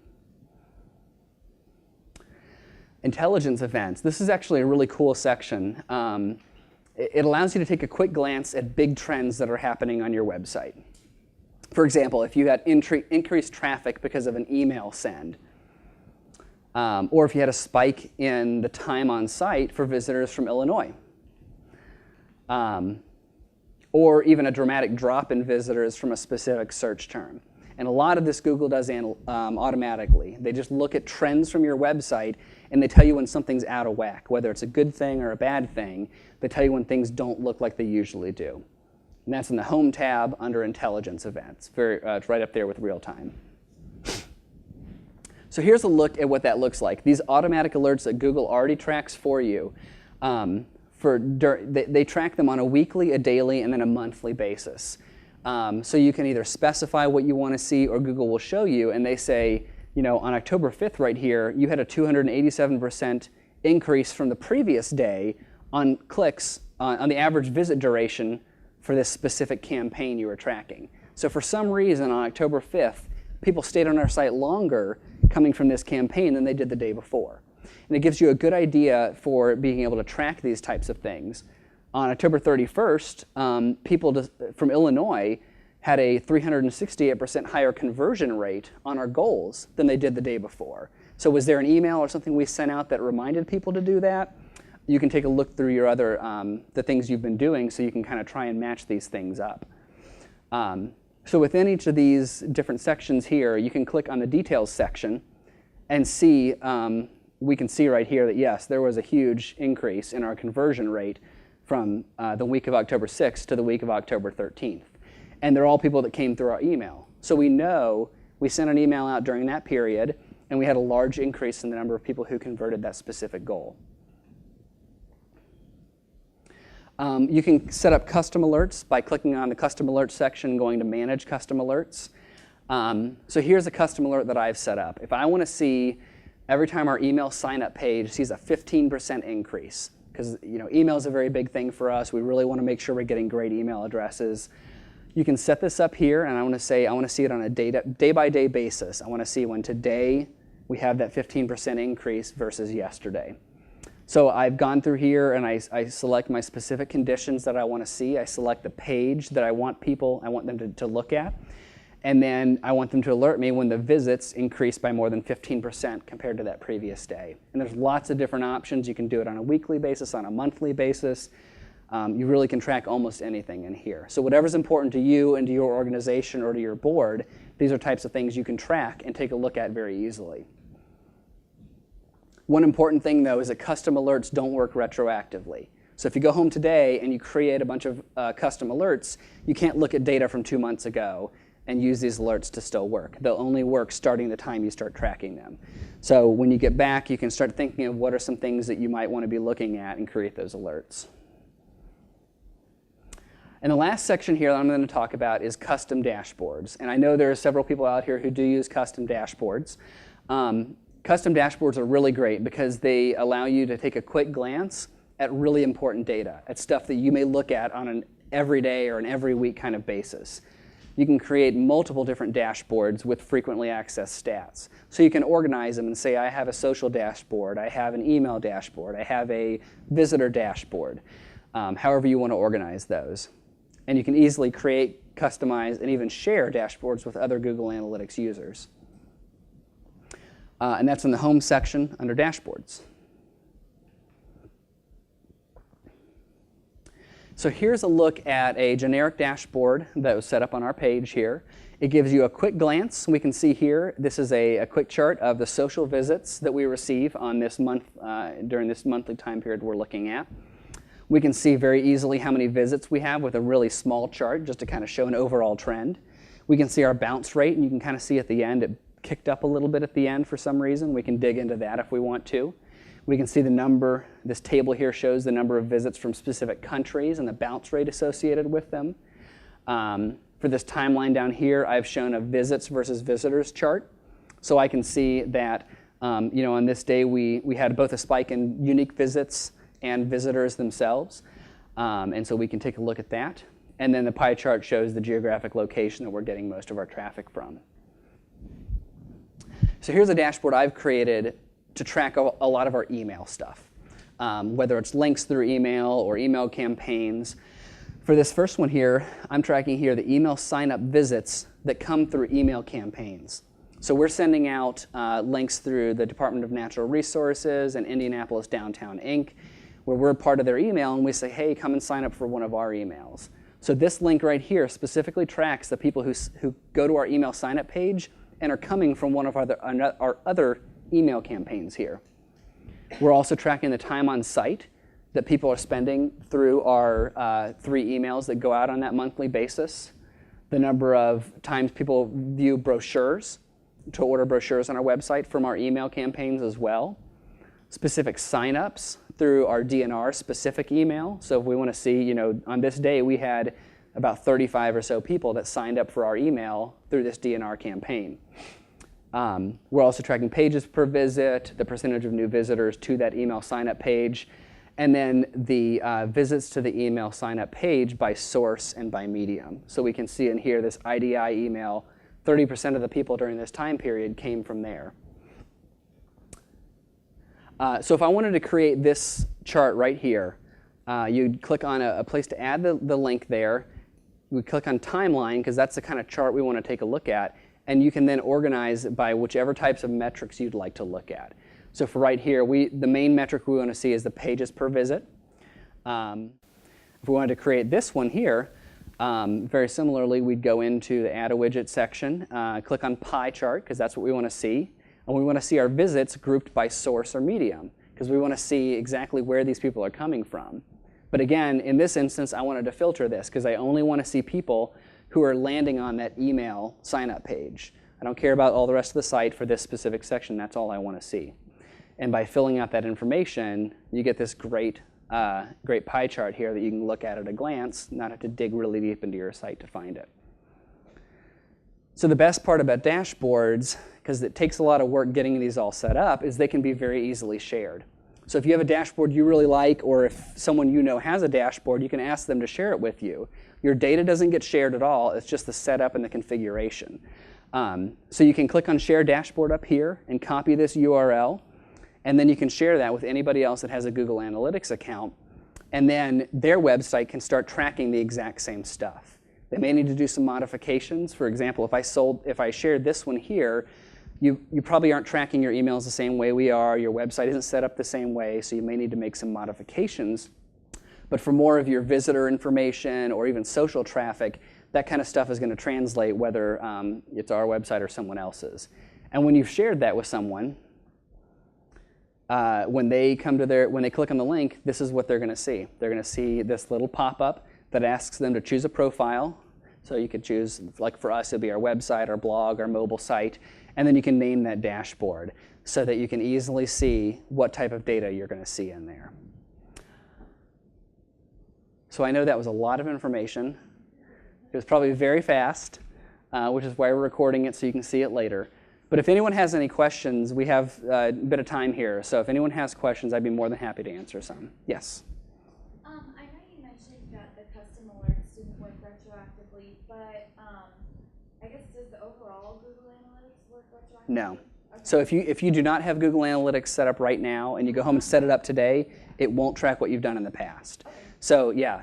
Intelligence events. This is actually a really cool section. It allows you to take a quick glance at big trends that are happening on your website. For example, if you had increased traffic because of an email send, or if you had a spike in the time on site for visitors from Illinois, or even a dramatic drop in visitors from a specific search term. And a lot of this Google does automatically. They just look at trends from your website and they tell you when something's out of whack, whether it's a good thing or a bad thing. They tell you when things don't look like they usually do. And that's in the Home tab under Intelligence Events. It's right up there with real time. So here's a look at what that looks like. These automatic alerts that Google already tracks for you, they track them on a weekly, a daily, and then a monthly basis. So you can either specify what you want to see or Google will show you, and they say, on October 5th right here, you had a 287% increase from the previous day on clicks on the average visit duration for this specific campaign you were tracking. So for some reason on October 5th, people stayed on our site longer coming from this campaign than they did the day before. And it gives you a good idea for being able to track these types of things. On October 31st, people from Illinois had a 368% higher conversion rate on our goals than they did the day before. So was there an email or something we sent out that reminded people to do that? You can take a look through your other, the things you've been doing so you can kind of try and match these things up. So within each of these different sections here, you can click on the details section and see, we can see right here that yes, there was a huge increase in our conversion rate from the week of October 6th to the week of October 13th. And they're all people that came through our email. So we know we sent an email out during that period, and we had a large increase in the number of people who converted that specific goal. You can set up custom alerts by clicking on the custom alerts section and going to manage custom alerts. So here's a custom alert that I've set up. If I want to see every time our email sign-up page sees a 15% increase, because email is a very big thing for us. We really want to make sure we're getting great email addresses. You can set this up here, and I want to see it on a day-by-day basis. I want to see when today we have that 15% increase versus yesterday. So I've gone through here and I select my specific conditions that I want to see. I select the page that I want them to look at. And then I want them to alert me when the visits increase by more than 15% compared to that previous day. And there's lots of different options. You can do it on a weekly basis, on a monthly basis. You really can track almost anything in here. So whatever's important to you and to your organization or to your board, these are types of things you can track and take a look at very easily. One important thing, though, is that custom alerts don't work retroactively. So if you go home today and you create a bunch of custom alerts, you can't look at data from 2 months ago and use these alerts to still work. They'll only work starting the time you start tracking them. So when you get back, you can start thinking of what are some things that you might want to be looking at and create those alerts. And the last section here that I'm going to talk about is custom dashboards. And I know there are several people out here who do use custom dashboards. Custom dashboards are really great because they allow you to take a quick glance at really important data, at stuff that you may look at on an everyday or an every week kind of basis. You can create multiple different dashboards with frequently accessed stats. So you can organize them and say, I have a social dashboard, I have an email dashboard, I have a visitor dashboard, however you want to organize those. And you can easily create, customize, and even share dashboards with other Google Analytics users. And that's in the Home section under Dashboards. So here's a look at a generic dashboard that was set up on our page here. It gives you a quick glance. We can see here, this is a quick chart of the social visits that we receive on this month, during this monthly time period we're looking at. We can see very easily how many visits we have with a really small chart just to kind of show an overall trend. We can see our bounce rate, and you can kind of see at the end, it kicked up a little bit at the end for some reason. We can dig into that if we want to. We can see the number, this table here shows the number of visits from specific countries and the bounce rate associated with them. For this timeline down here, I've shown a visits versus visitors chart. So I can see that on this day we had both a spike in unique visits and visitors themselves. And so we can take a look at that. And then the pie chart shows the geographic location that we're getting most of our traffic from. So here's a dashboard I've created to track a lot of our email stuff, whether it's links through email or email campaigns. For this first one here, I'm tracking here the email sign-up visits that come through email campaigns. So we're sending out links through the Department of Natural Resources and Indianapolis Downtown Inc., where we're part of their email, and we say, hey, come and sign up for one of our emails. So this link right here specifically tracks the people who go to our email sign-up page and are coming from one of our other email campaigns here. We're also tracking the time on site that people are spending through our 3 emails that go out on that monthly basis, the number of times people view brochures, to order brochures on our website from our email campaigns as well, specific signups through our DNR specific email. So if we want to see, on this day we had about 35 or so people that signed up for our email through this DNR campaign. We're also tracking pages per visit, the percentage of new visitors to that email sign-up page, and then the visits to the email sign-up page by source and by medium. So we can see in here this IDI email, 30% of the people during this time period came from there. So if I wanted to create this chart right here, you'd click on a place to add the link there. We click on timeline, because that's the kind of chart we want to take a look at. And you can then organize by whichever types of metrics you'd like to look at. So for right here, the main metric we want to see is the pages per visit. If we wanted to create this one here, very similarly, we'd go into the Add a Widget section, click on Pie Chart, because that's what we want to see. And we want to see our visits grouped by source or medium, because we want to see exactly where these people are coming from. But again, in this instance, I wanted to filter this, because I only want to see people who are landing on that email sign-up page. I don't care about all the rest of the site. For this specific section, that's all I want to see. And by filling out that information, you get this great pie chart here that you can look at a glance, not have to dig really deep into your site to find it. So the best part about dashboards, because it takes a lot of work getting these all set up, is they can be very easily shared. So if you have a dashboard you really like, or if someone you know has a dashboard, you can ask them to share it with you. Your data doesn't get shared at all. It's just the setup and the configuration. So you can click on Share Dashboard up here and copy this URL. And then you can share that with anybody else that has a Google Analytics account. And then their website can start tracking the exact same stuff. They may need to do some modifications. For example, if I shared this one here, you probably aren't tracking your emails the same way we are. Your website isn't set up the same way, so you may need to make some modifications. But for more of your visitor information or even social traffic, that kind of stuff is going to translate whether it's our website or someone else's. And when you've shared that with someone, when they click on the link, this is what they're going to see. They're going to see this little pop-up that asks them to choose a profile. So you could choose, like for us, it'd be our website, our blog, our mobile site, and then you can name that dashboard so that you can easily see what type of data you're going to see in there. So I know that was a lot of information. It was probably very fast, which is why we're recording it so you can see it later. But if anyone has any questions, we have a bit of time here. So if anyone has questions, I'd be more than happy to answer some. Yes? I know you mentioned that the custom alerts didn't work retroactively, but I guess does the overall Google Analytics work retroactively? No. Okay. So if you do not have Google Analytics set up right now and you go home and set it up today, it won't track what you've done in the past. Okay. So yeah,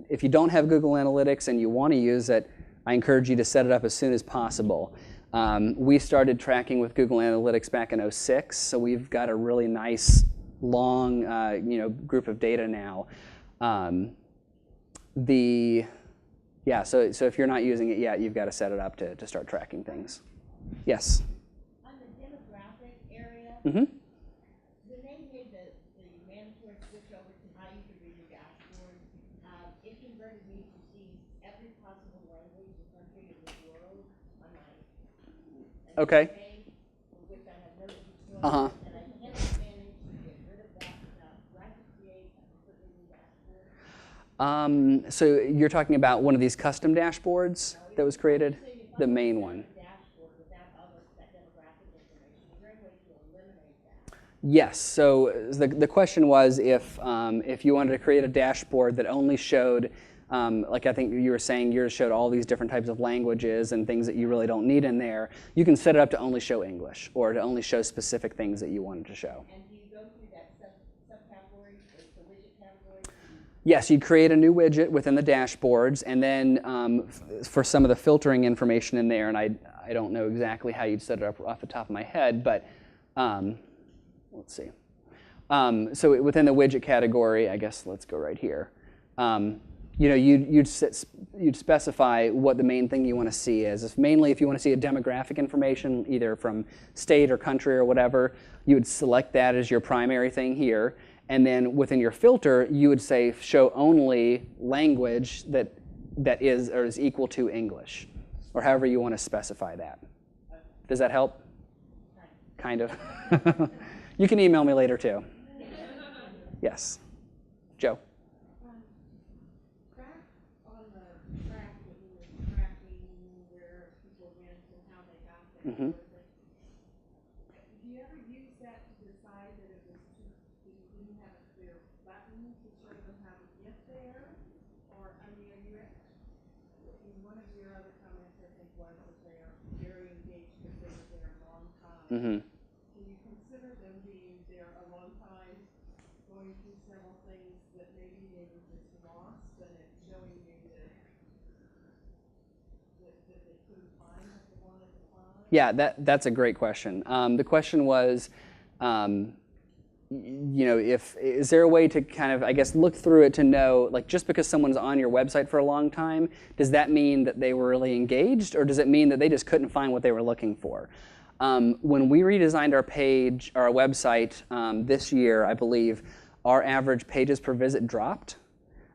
if you don't have Google Analytics and you want to use it, I encourage you to set it up as soon as possible. We started tracking with Google Analytics back in 2006, so we've got a really nice, long group of data now. Yeah, so if you're not using it yet, you've got to set it up to start tracking things. Yes? On the demographic area, Mm-hmm. when they made the mandatory switch over to how you could read your dashboard, it converted me to see every possible language and country in the world on my Okay. page, which I have no use for, Uh-huh. and I can't manage to get rid of that without trying to create a completely new dashboard. So you're talking about one of these custom dashboards that was created? So if I The want to main set one. a dashboard without all that demographic information, is there a way to eliminate that? Yes. So the question was if you wanted to create a dashboard that only showed, like I think you were saying, yours showed all these different types of languages and things that you really don't need in there, you can set it up to only show English or to only show specific things that you wanted to show. And do you go through that subcategory, the widget category? Yes, you'd create a new widget within the dashboards, and then for some of the filtering information in there, and I don't know exactly how you'd set it up off the top of my head, but let's see. So within the widget category, I guess let's go right here. You'd specify what the main thing you want to see is. If you want to see a demographic information, either from state or country or whatever, you would select that as your primary thing here. And then within your filter, you would say show only language that is or is equal to English, or however you want to specify that. Does that help? Kind of. You can email me later too. Yes. Joe. Back on the track that we were tracking where people went and how they got there. Mm-hmm. Do you ever use that to decide that it was that you didn't have a clear button to show them how to get there? Or, I mean, are you in one of your other comments, I think, was that they are very engaged because they were there a long time. Mm-hmm. Can you consider them being there a long time, going through several things that maybe they were just lost, and it's showing you that they couldn't find what they wanted to find? Yeah, that's a great question. The question was, is there a way to kind of, I guess, look through it to know, like, just because someone's on your website for a long time, does that mean that they were really engaged, or does it mean that they just couldn't find what they were looking for? When we redesigned our website this year, I believe, our average pages per visit dropped,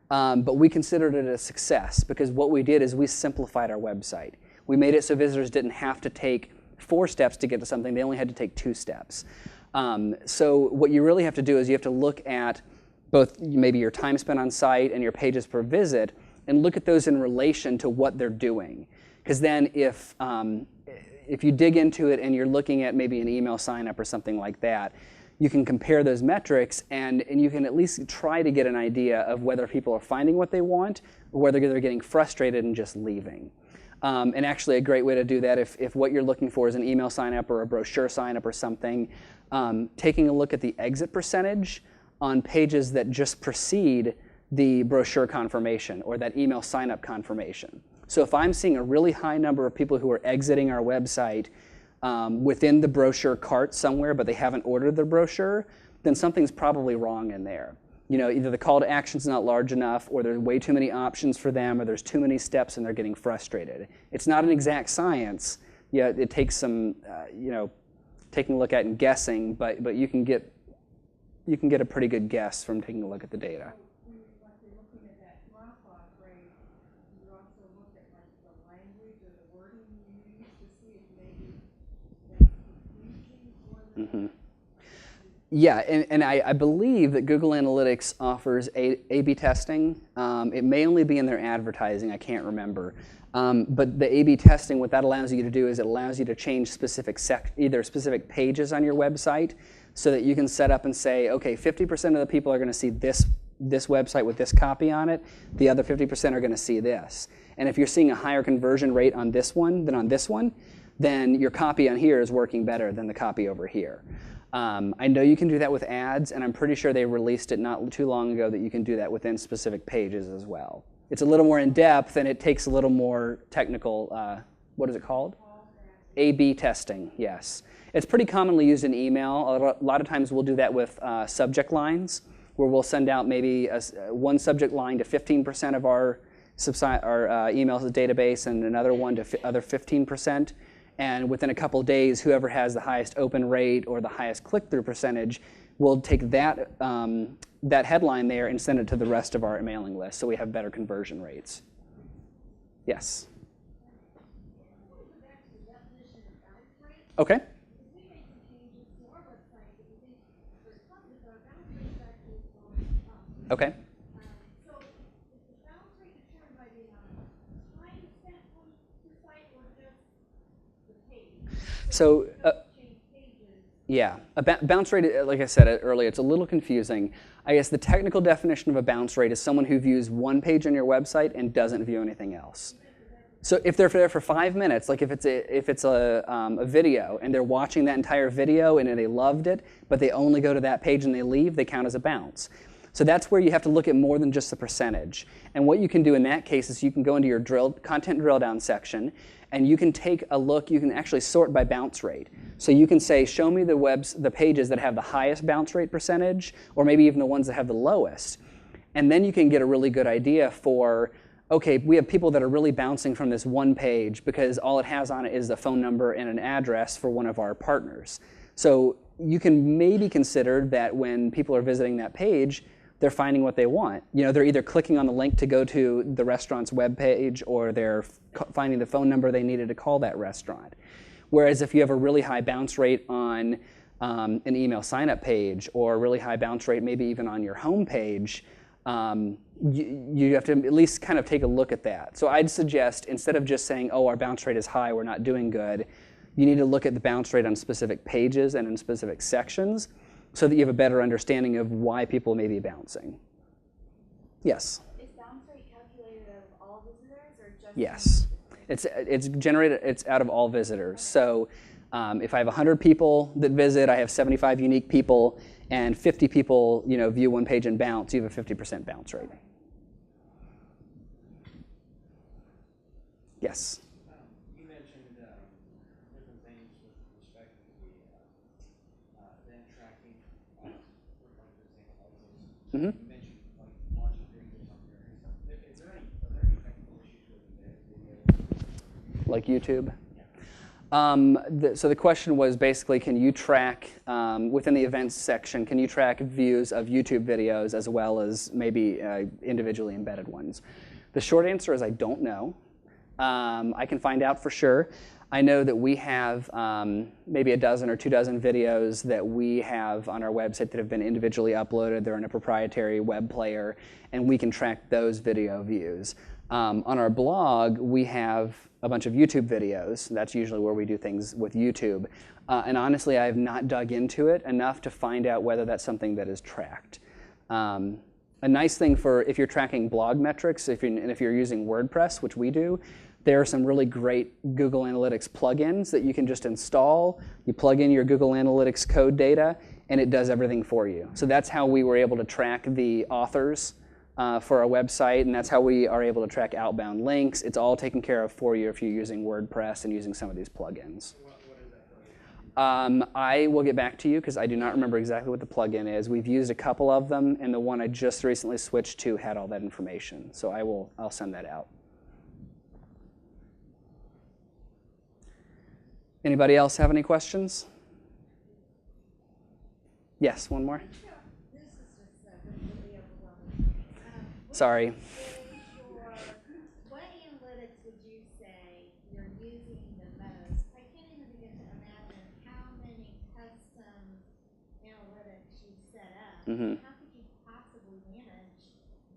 but we considered it a success because what we did is we simplified our website. We made it so visitors didn't have to take 4 steps to get to something, they only had to take 2 steps. So what you really have to do is you have to look at both maybe your time spent on site and your pages per visit and look at those in relation to what they're doing. Because then if you dig into it and you're looking at maybe an email sign up or something like that, you can compare those metrics and you can at least try to get an idea of whether people are finding what they want or whether they're getting frustrated and just leaving. And actually a great way to do that if what you're looking for is an email sign up or a brochure sign up or something, taking a look at the exit percentage on pages that just precede the brochure confirmation or that email sign up confirmation. So if I'm seeing a really high number of people who are exiting our website within the brochure cart somewhere, but they haven't ordered the brochure, then something's probably wrong in there. Either the call to action's not large enough, or there's way too many options for them, or there's too many steps and they're getting frustrated. It's not an exact science. Yeah, it takes some, taking a look at and guessing, but you can get a pretty good guess from taking a look at the data. Like you're looking at that drop-off rate, you also look at like the language or the wording you use to see if maybe that's confusing for them. Mm-hmm. Yeah, and I believe that Google Analytics offers A/B testing. It may only be in their advertising, I can't remember. But the A/B testing, what that allows you to do is it allows you to change either specific pages on your website so that you can set up and say, okay, 50% of the people are going to see this website with this copy on it. The other 50% are going to see this. And if you're seeing a higher conversion rate on this one than on this one, then your copy on here is working better than the copy over here. I know you can do that with ads, and I'm pretty sure they released it not too long ago that you can do that within specific pages as well. It's a little more in-depth, and it takes a little more technical, what is it called? A/B testing, yes. It's pretty commonly used in email. A lot of times we'll do that with subject lines. where we'll send out maybe one subject line to 15% of our email database and another one to other 15%. And within a couple days, whoever has the highest open rate or the highest click-through percentage will take that, that headline there and send it to the rest of our mailing list, so we have better conversion rates. Yes? Okay. Okay. So is the bounce rate determined by the amount of time spent on the site or just the page? So, Change pages. yeah, a bounce rate, like I said earlier, it's a little confusing. I guess the technical definition of a bounce rate is someone who views one page on your website and doesn't view anything else. So if they're there for 5 minutes, like if it's a video and they're watching that entire video and they loved it, but they only go to that page and they leave, they count as a bounce. So that's where you have to look at more than just the percentage. And what you can do in that case is you can go into your content drill down section and you can take a look, you can actually sort by bounce rate. So you can say, show me the pages that have the highest bounce rate percentage, or maybe even the ones that have the lowest. And then you can get a really good idea for, okay, we have people that are really bouncing from this one page because all it has on it is the phone number and an address for one of our partners. So you can maybe consider that when people are visiting that page, they're finding what they want. You know, they're either clicking on the link to go to the restaurant's webpage, or they're finding the phone number they needed to call that restaurant. Whereas if you have a really high bounce rate on an email sign-up page, or a really high bounce rate maybe even on your home page, you have to at least kind of take a look at that. So I'd suggest, instead of just saying, oh, our bounce rate is high, we're not doing good, you need to look at the bounce rate on specific pages and in specific sections, so that you have a better understanding of why people may be bouncing. Yes? Is bounce rate calculated out of all visitors or just? Yes. It's generated, it's out of all visitors. So if I have 100 people that visit, I have 75 unique people, and 50 people, you know, view one page and bounce, you have a 50% bounce rate. Yes? You mentioned different things with respect to the event tracking, like for example, Mm-hmm. you mentioned like watching videos on there. Are there any technical issues with videos? Like YouTube? So the question was basically, can you track, within the events section, can you track views of YouTube videos as well as maybe individually embedded ones? The short answer is I don't know. I can find out for sure. I know that we have maybe a dozen or 2 dozen videos that we have on our website that have been individually uploaded. They're in a proprietary web player, and we can track those video views. On our blog, we have a bunch of YouTube videos. That's usually where we do things with YouTube. And honestly, I have not dug into it enough to find out whether that's something that is tracked. A nice thing for if you're tracking blog metrics, if you're using WordPress, which we do, there are some really great Google Analytics plugins that you can just install. You plug in your Google Analytics code data, and it does everything for you. So that's how we were able to track the authors for our website, and that's how we are able to track outbound links. It's all taken care of for you if you're using WordPress and using some of these plugins. What is that plugin? I will get back to you because I do not remember exactly what the plugin is. We've used a couple of them, and the one I just recently switched to had all that information. So I'll send that out. Anybody else have any questions? Yes, one more. Yeah, this is just completely overwhelming. Sorry. What analytics would you say you're using the most? I can't even begin to imagine how many custom analytics you set up. Mm-hmm. How could you possibly manage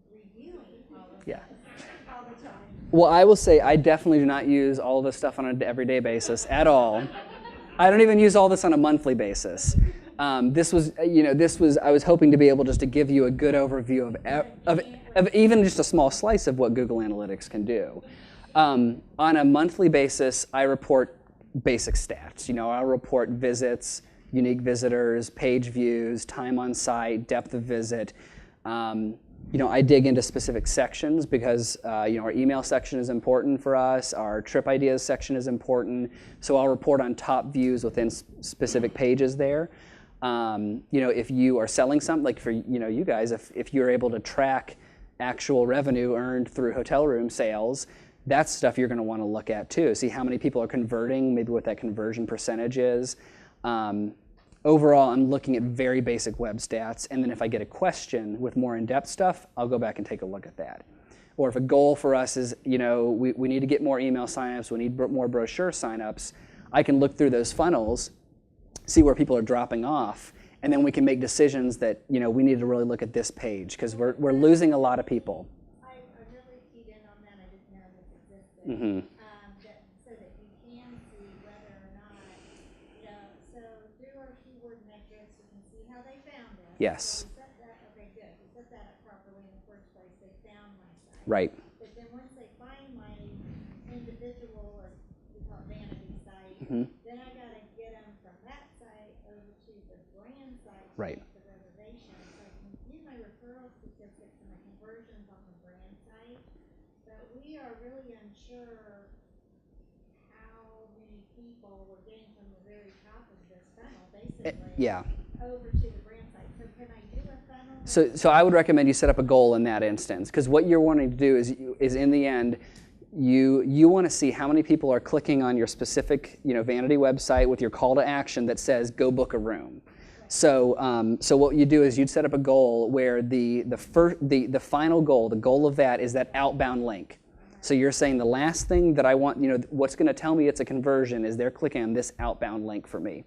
reviewing all of Yeah. this all the time? Well, I will say I definitely do not use all of this stuff on an everyday basis at all. I don't even use all this on a monthly basis. I was hoping to be able just to give you a good overview of even just a small slice of what Google Analytics can do. On a monthly basis, I report basic stats. You know, I'll report visits, unique visitors, page views, time on site, depth of visit. I dig into specific sections because our email section is important for us. Our trip ideas section is important. So I'll report on top views within specific pages there. If you are selling something, like for you guys, if you're able to track actual revenue earned through hotel room sales, that's stuff you're going to want to look at too. See how many people are converting, maybe what that conversion percentage is. Overall, I'm looking at very basic web stats, and then if I get a question with more in-depth stuff, I'll go back and take a look at that. Or if a goal for us is, we need to get more email signups, we need more brochure signups, I can look through those funnels, see where people are dropping off, and then we can make decisions that, we need to really look at this page because we're losing a lot of people. I really keyed in on that. I didn't know this existed. Mm-hmm. So that you can see whether or not, so through our keyword metrics, you can see how they found us. Yes. So we set that, okay, good. We set that up properly in the first place. They found my site. Right. But then once they find my individual, or we call it vanity site, Mm-hmm. then I gotta get them from that site over to the brand site to Right. make the reservation. So I can view my referral statistics and my conversions on the brand site, but we are really unsure how many people were getting from the very top of this funnel, basically, Yeah. over to the brand site. So can I do a funnel? So I would recommend you set up a goal in that instance, because what you're wanting to do is in the end, you want to see how many people are clicking on your specific vanity website with your call to action that says go book a room. So what you do is you'd set up a goal where the final goal, the goal of that is that outbound link. So you're saying the last thing that I want, what's going to tell me it's a conversion is they're clicking on this outbound link for me.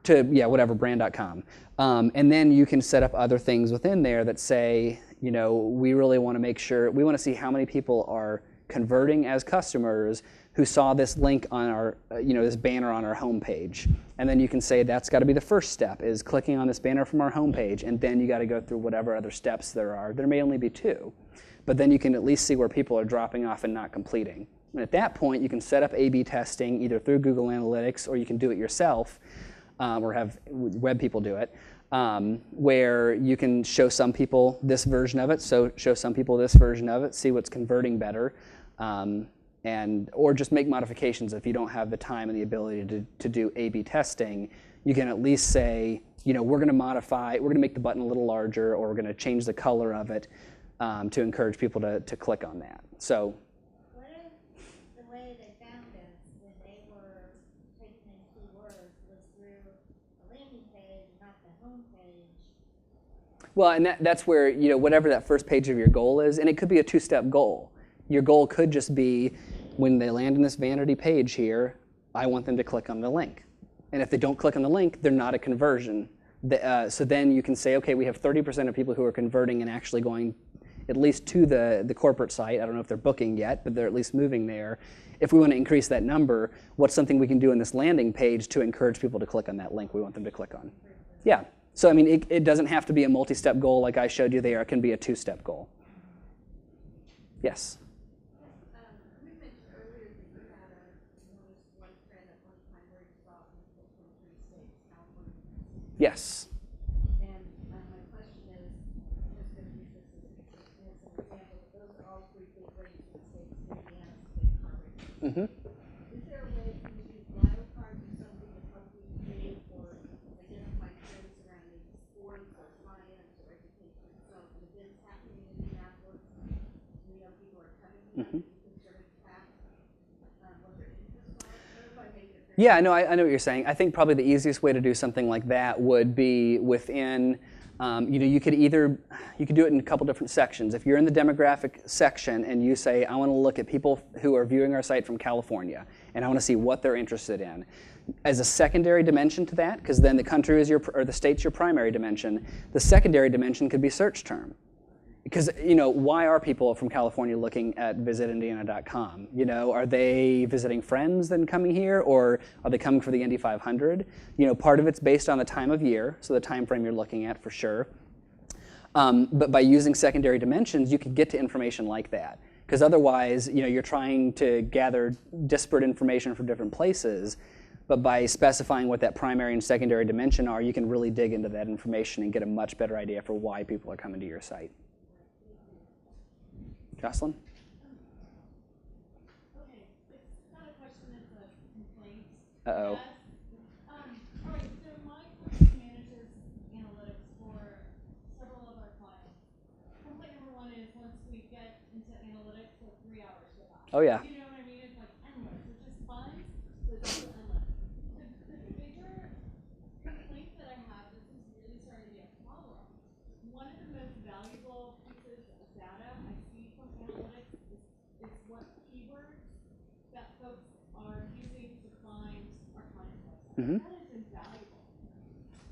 To brand.com. And then you can set up other things within there that say, we really want to make sure, we want to see how many people are converting as customers who saw this link on our, this banner on our homepage. And then you can say that's got to be the first step, is clicking on this banner from our homepage, and then you got to go through whatever other steps there are. There may only be 2, but then you can at least see where people are dropping off and not completing. And at that point, you can set up A/B testing either through Google Analytics, or you can do it yourself, or have web people do it, where you can show some people this version of it, so show some people this version of it, see what's converting better, or just make modifications if you don't have the time and the ability to do A/B testing. You can at least say, we're going to make the button a little larger, or we're going to change the color of it to encourage people to click on that. So. What if the way they found us when they were taking in keywords was through a landing page, not the home page? Well, and that's where, whatever that first page of your goal is, and it could be a 2-step goal. Your goal could just be, when they land on this vanity page here, I want them to click on the link. And if they don't click on the link, they're not a conversion. So then you can say, okay, we have 30% of people who are converting and actually going at least to the corporate site. I don't know if they're booking yet, but they're at least moving there. If we want to increase that number, what's something we can do in this landing page to encourage people to click on that link we want them to click on? Yeah. So, I mean, it doesn't have to be a multi-step goal like I showed you there. It can be a 2-step goal. Yes? You mentioned earlier that you had noticed one trend at one time where you saw people from 3 states, California. Yes. And my question is, I'm just going to use this as an example, but those are all 3 big racing states, Indiana, state coverage. Mm-hmm. Is there a way for you to use wildcards or something to help you create or identify trends surrounding sports or science or education? So an event's happening in Indianapolis, people are coming here, Mm-hmm. you can sort of track what their interests are. I don't know if I made it very Yeah, no, I know what you're saying. I think probably the easiest way to do something like that would be within, you could do it in a couple different sections. If you're in the demographic section and you say, I want to look at people who are viewing our site from California, and I want to see what they're interested in. As a secondary dimension to that, because then the country is or the state's your primary dimension, the secondary dimension could be search term. Because, why are people from California looking at visitindiana.com? Are they visiting friends then coming here, or are they coming for the Indy 500? Part of it's based on the time of year, so the time frame you're looking at for sure. But by using secondary dimensions, you can get to information like that. Because otherwise, you're trying to gather disparate information from different places. But by specifying what that primary and secondary dimension are, you can really dig into that information and get a much better idea for why people are coming to your site. Jocelyn? Okay, it's not a question, it's a complaint. Uh-oh. Yes. All right, so my country manager analytics for 3 hours go by. Oh yeah. You know what I mean? It's like endless, which is fun, but it's also endless. The bigger complaint that I have, this is really starting to be a problem. One of the most valuable pieces of data I see from analytics is what keywords that folks are using to find our clients' websites. Mhm. That is invaluable.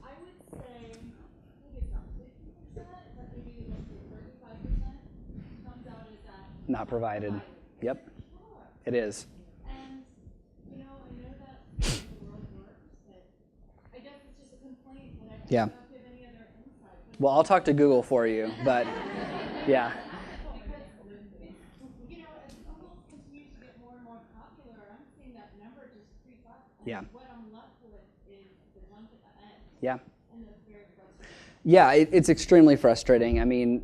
I would say, maybe it's not 50%, but maybe let's say 35% comes out as that. Not provided. Yep. Sure. It is. And, I know that's how the world works, but I guess it's just a complaint that I Yeah. don't know if you have any other insight. But Well, I'll talk to Google for you, but yeah. because as Google continues to get more and more popular, I'm seeing that number just creep up. And Yeah. what I'm left with is the link at the end. Yeah. And that's very frustrating. Yeah, it's extremely frustrating. I mean,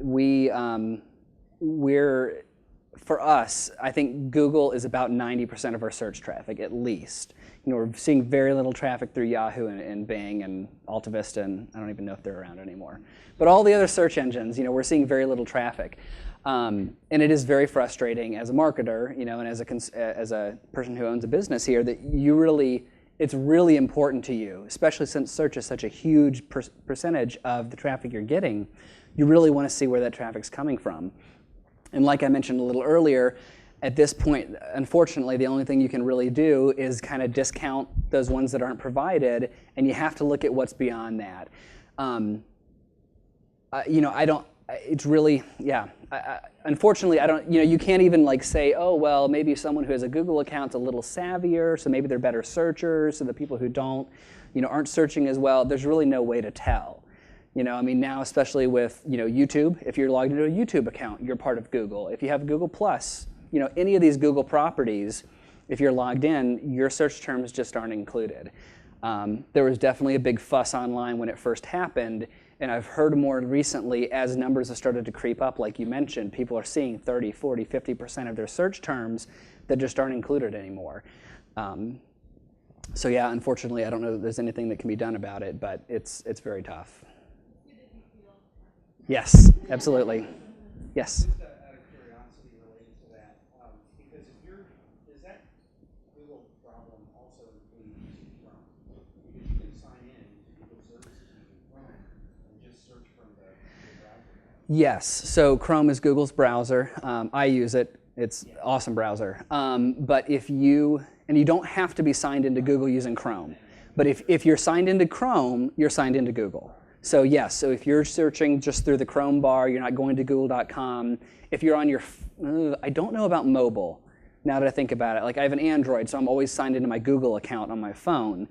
for us, I think Google is about 90% of our search traffic, at least. We're seeing very little traffic through Yahoo and Bing and AltaVista, and I don't even know if they're around anymore. But all the other search engines, we're seeing very little traffic. And it is very frustrating as a marketer, and as a person who owns a business here, that it's really important to you, especially since search is such a huge percentage of the traffic you're getting. You really want to see where that traffic's coming from. And like I mentioned a little earlier, at this point, unfortunately, the only thing you can really do is kind of discount those ones that aren't provided, and you have to look at what's beyond that. Unfortunately, I don't, you can't even say, oh, well, maybe someone who has a Google account's a little savvier, so maybe they're better searchers, so the people who don't, aren't searching as well. There's really no way to tell. Now, especially with, YouTube, if you're logged into a YouTube account, you're part of Google. If you have Google+, any of these Google properties, if you're logged in, your search terms just aren't included. There was definitely a big fuss online when it first happened, and I've heard more recently as numbers have started to creep up, like you mentioned, people are seeing 30, 40, 50% of their search terms that just aren't included anymore. So yeah, unfortunately, I don't know that there's anything that can be done about it, but it's very tough. Yes, absolutely. Yes. Just out of curiosity related to that, because does that Google problem also include using Chrome? Because you can sign in to Google services using Chrome and just search from the browser. Yes, so Chrome is Google's browser. I use it. It's an awesome browser. But you don't have to be signed into Google using Chrome. But if you're signed into Chrome, you're signed into Google. So yes, so if you're searching just through the Chrome bar, you're not going to google.com. If you're on I don't know about mobile, now that I think about it. I have an Android, so I'm always signed into my Google account on my phone.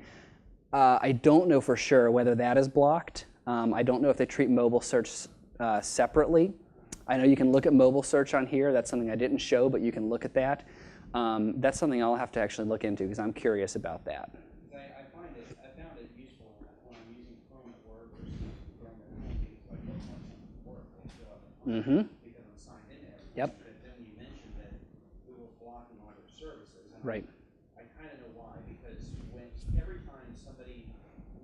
I don't know for sure whether that is blocked. I don't know if they treat mobile search separately. I know you can look at mobile search on here. That's something I didn't show, but you can look at that. That's something I'll have to actually look into because I'm curious about that. I found it useful when I'm using Chrome at work or Chrome at home because I don't want something to work. They show up at home because I'm signed in to everything. Yep. But then you mentioned that Google's blocking all their services. And Right. I kind of know why, because every time somebody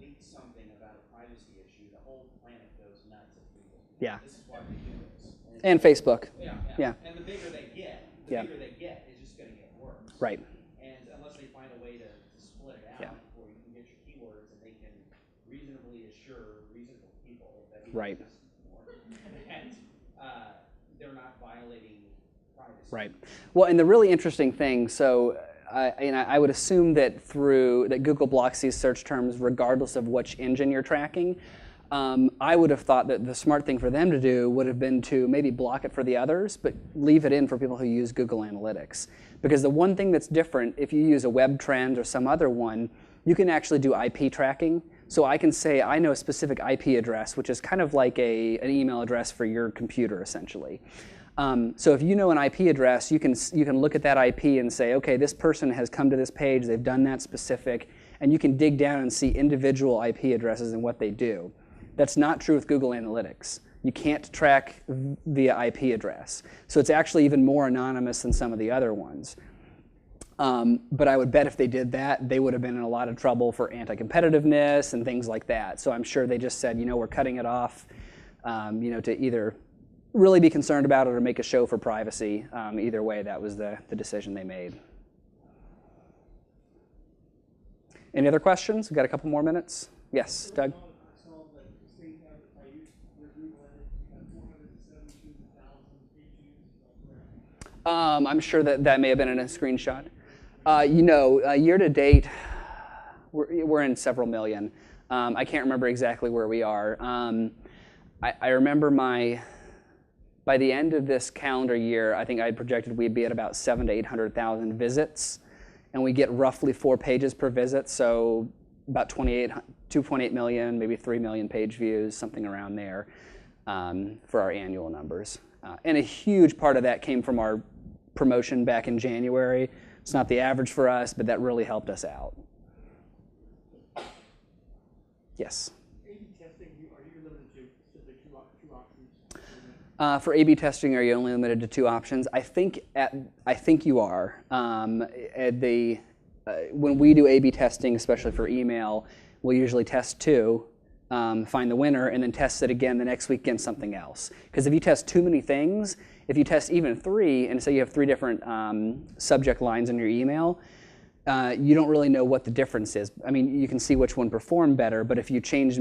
leaks something about a privacy issue, the whole planet goes nuts at Google. Yeah. This is why they do this. And Facebook. Yeah. And the bigger they get, it's just going to get worse. Right. And unless they find a way to split it out, where you can get your keywords and they can reasonably assure reasonable people that Right. and they're not violating privacy. Right. Well, and the really interesting thing, so I would assume that Google blocks these search terms regardless of which engine you're tracking. I would have thought that the smart thing for them to do would have been to maybe block it for the others, but leave it in for people who use Google Analytics. Because the one thing that's different, if you use a web trend or some other one, you can actually do IP tracking. So I can say I know a specific IP address, which is kind of like an email address for your computer, essentially. So if you know an IP address, you can look at that IP and say, okay, this person has come to this page, they've done that specific, and you can dig down and see individual IP addresses and what they do. That's not true with Google Analytics. You can't track via IP address. So it's actually even more anonymous than some of the other ones. But I would bet if they did that, they would have been in a lot of trouble for anti-competitiveness and things like that. So I'm sure they just said, we're cutting it off, to either really be concerned about it or make a show for privacy. Either way, that was the decision they made. Any other questions? We've got a couple more minutes. Yes, Doug? I saw that the state have, I used your Google Analytics, you got 472,000 page views, is that correct? I'm sure that may have been in a screenshot. Year to date, we're in several million. I can't remember exactly where we are. I remember by the end of this calendar year, I think I projected we'd be at about 700,000 to 800,000 visits, and we get roughly 4 pages per visit, so about 2.8 million, maybe 3 million page views, something around there for our annual numbers. And a huge part of that came from our promotion back in January. It's not the average for us, but that really helped us out. Yes? A/B testing, are you limited to simply two options? For A/B testing, are you only limited to 2 options? I think you are. When we do A/B testing, especially for email, we'll usually test 2, find the winner, and then test it again the next week against something else. Because if you test too many things, if you test even 3, and say you have 3 different subject lines in your email, you don't really know what the difference is. I mean, you can see which one performed better, but if you change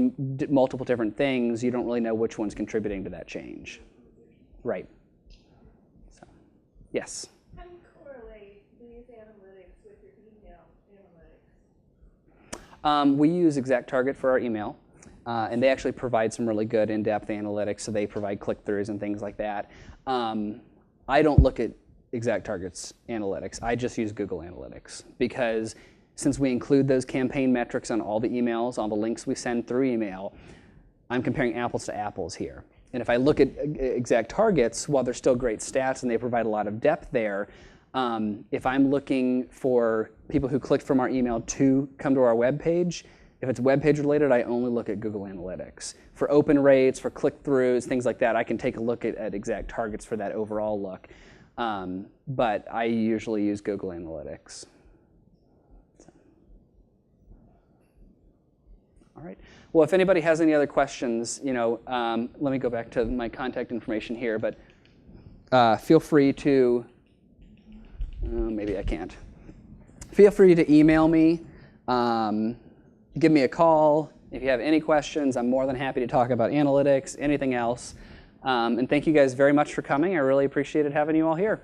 multiple different things, you don't really know which one's contributing to that change. Right. So, yes? How do you correlate these analytics with your email analytics? We use ExactTarget for our email, and they actually provide some really good in-depth analytics, so they provide click-throughs and things like that. I don't look at ExactTarget's analytics. I just use Google Analytics because since we include those campaign metrics on all the emails, all the links we send through email, I'm comparing apples to apples here. And if I look at ExactTarget's, while they're still great stats and they provide a lot of depth there, if I'm looking for people who clicked from our email to come to our web page, if it's web page related, I only look at Google Analytics. For open rates, for click-throughs, things like that, I can take a look at ExactTarget's for that overall look. But I usually use Google Analytics. So. All right. Well, if anybody has any other questions, let me go back to my contact information here. But feel free to. Maybe I can't. Feel free to email me. Give me a call. If you have any questions, I'm more than happy to talk about analytics, anything else. And thank you guys very much for coming. I really appreciated having you all here.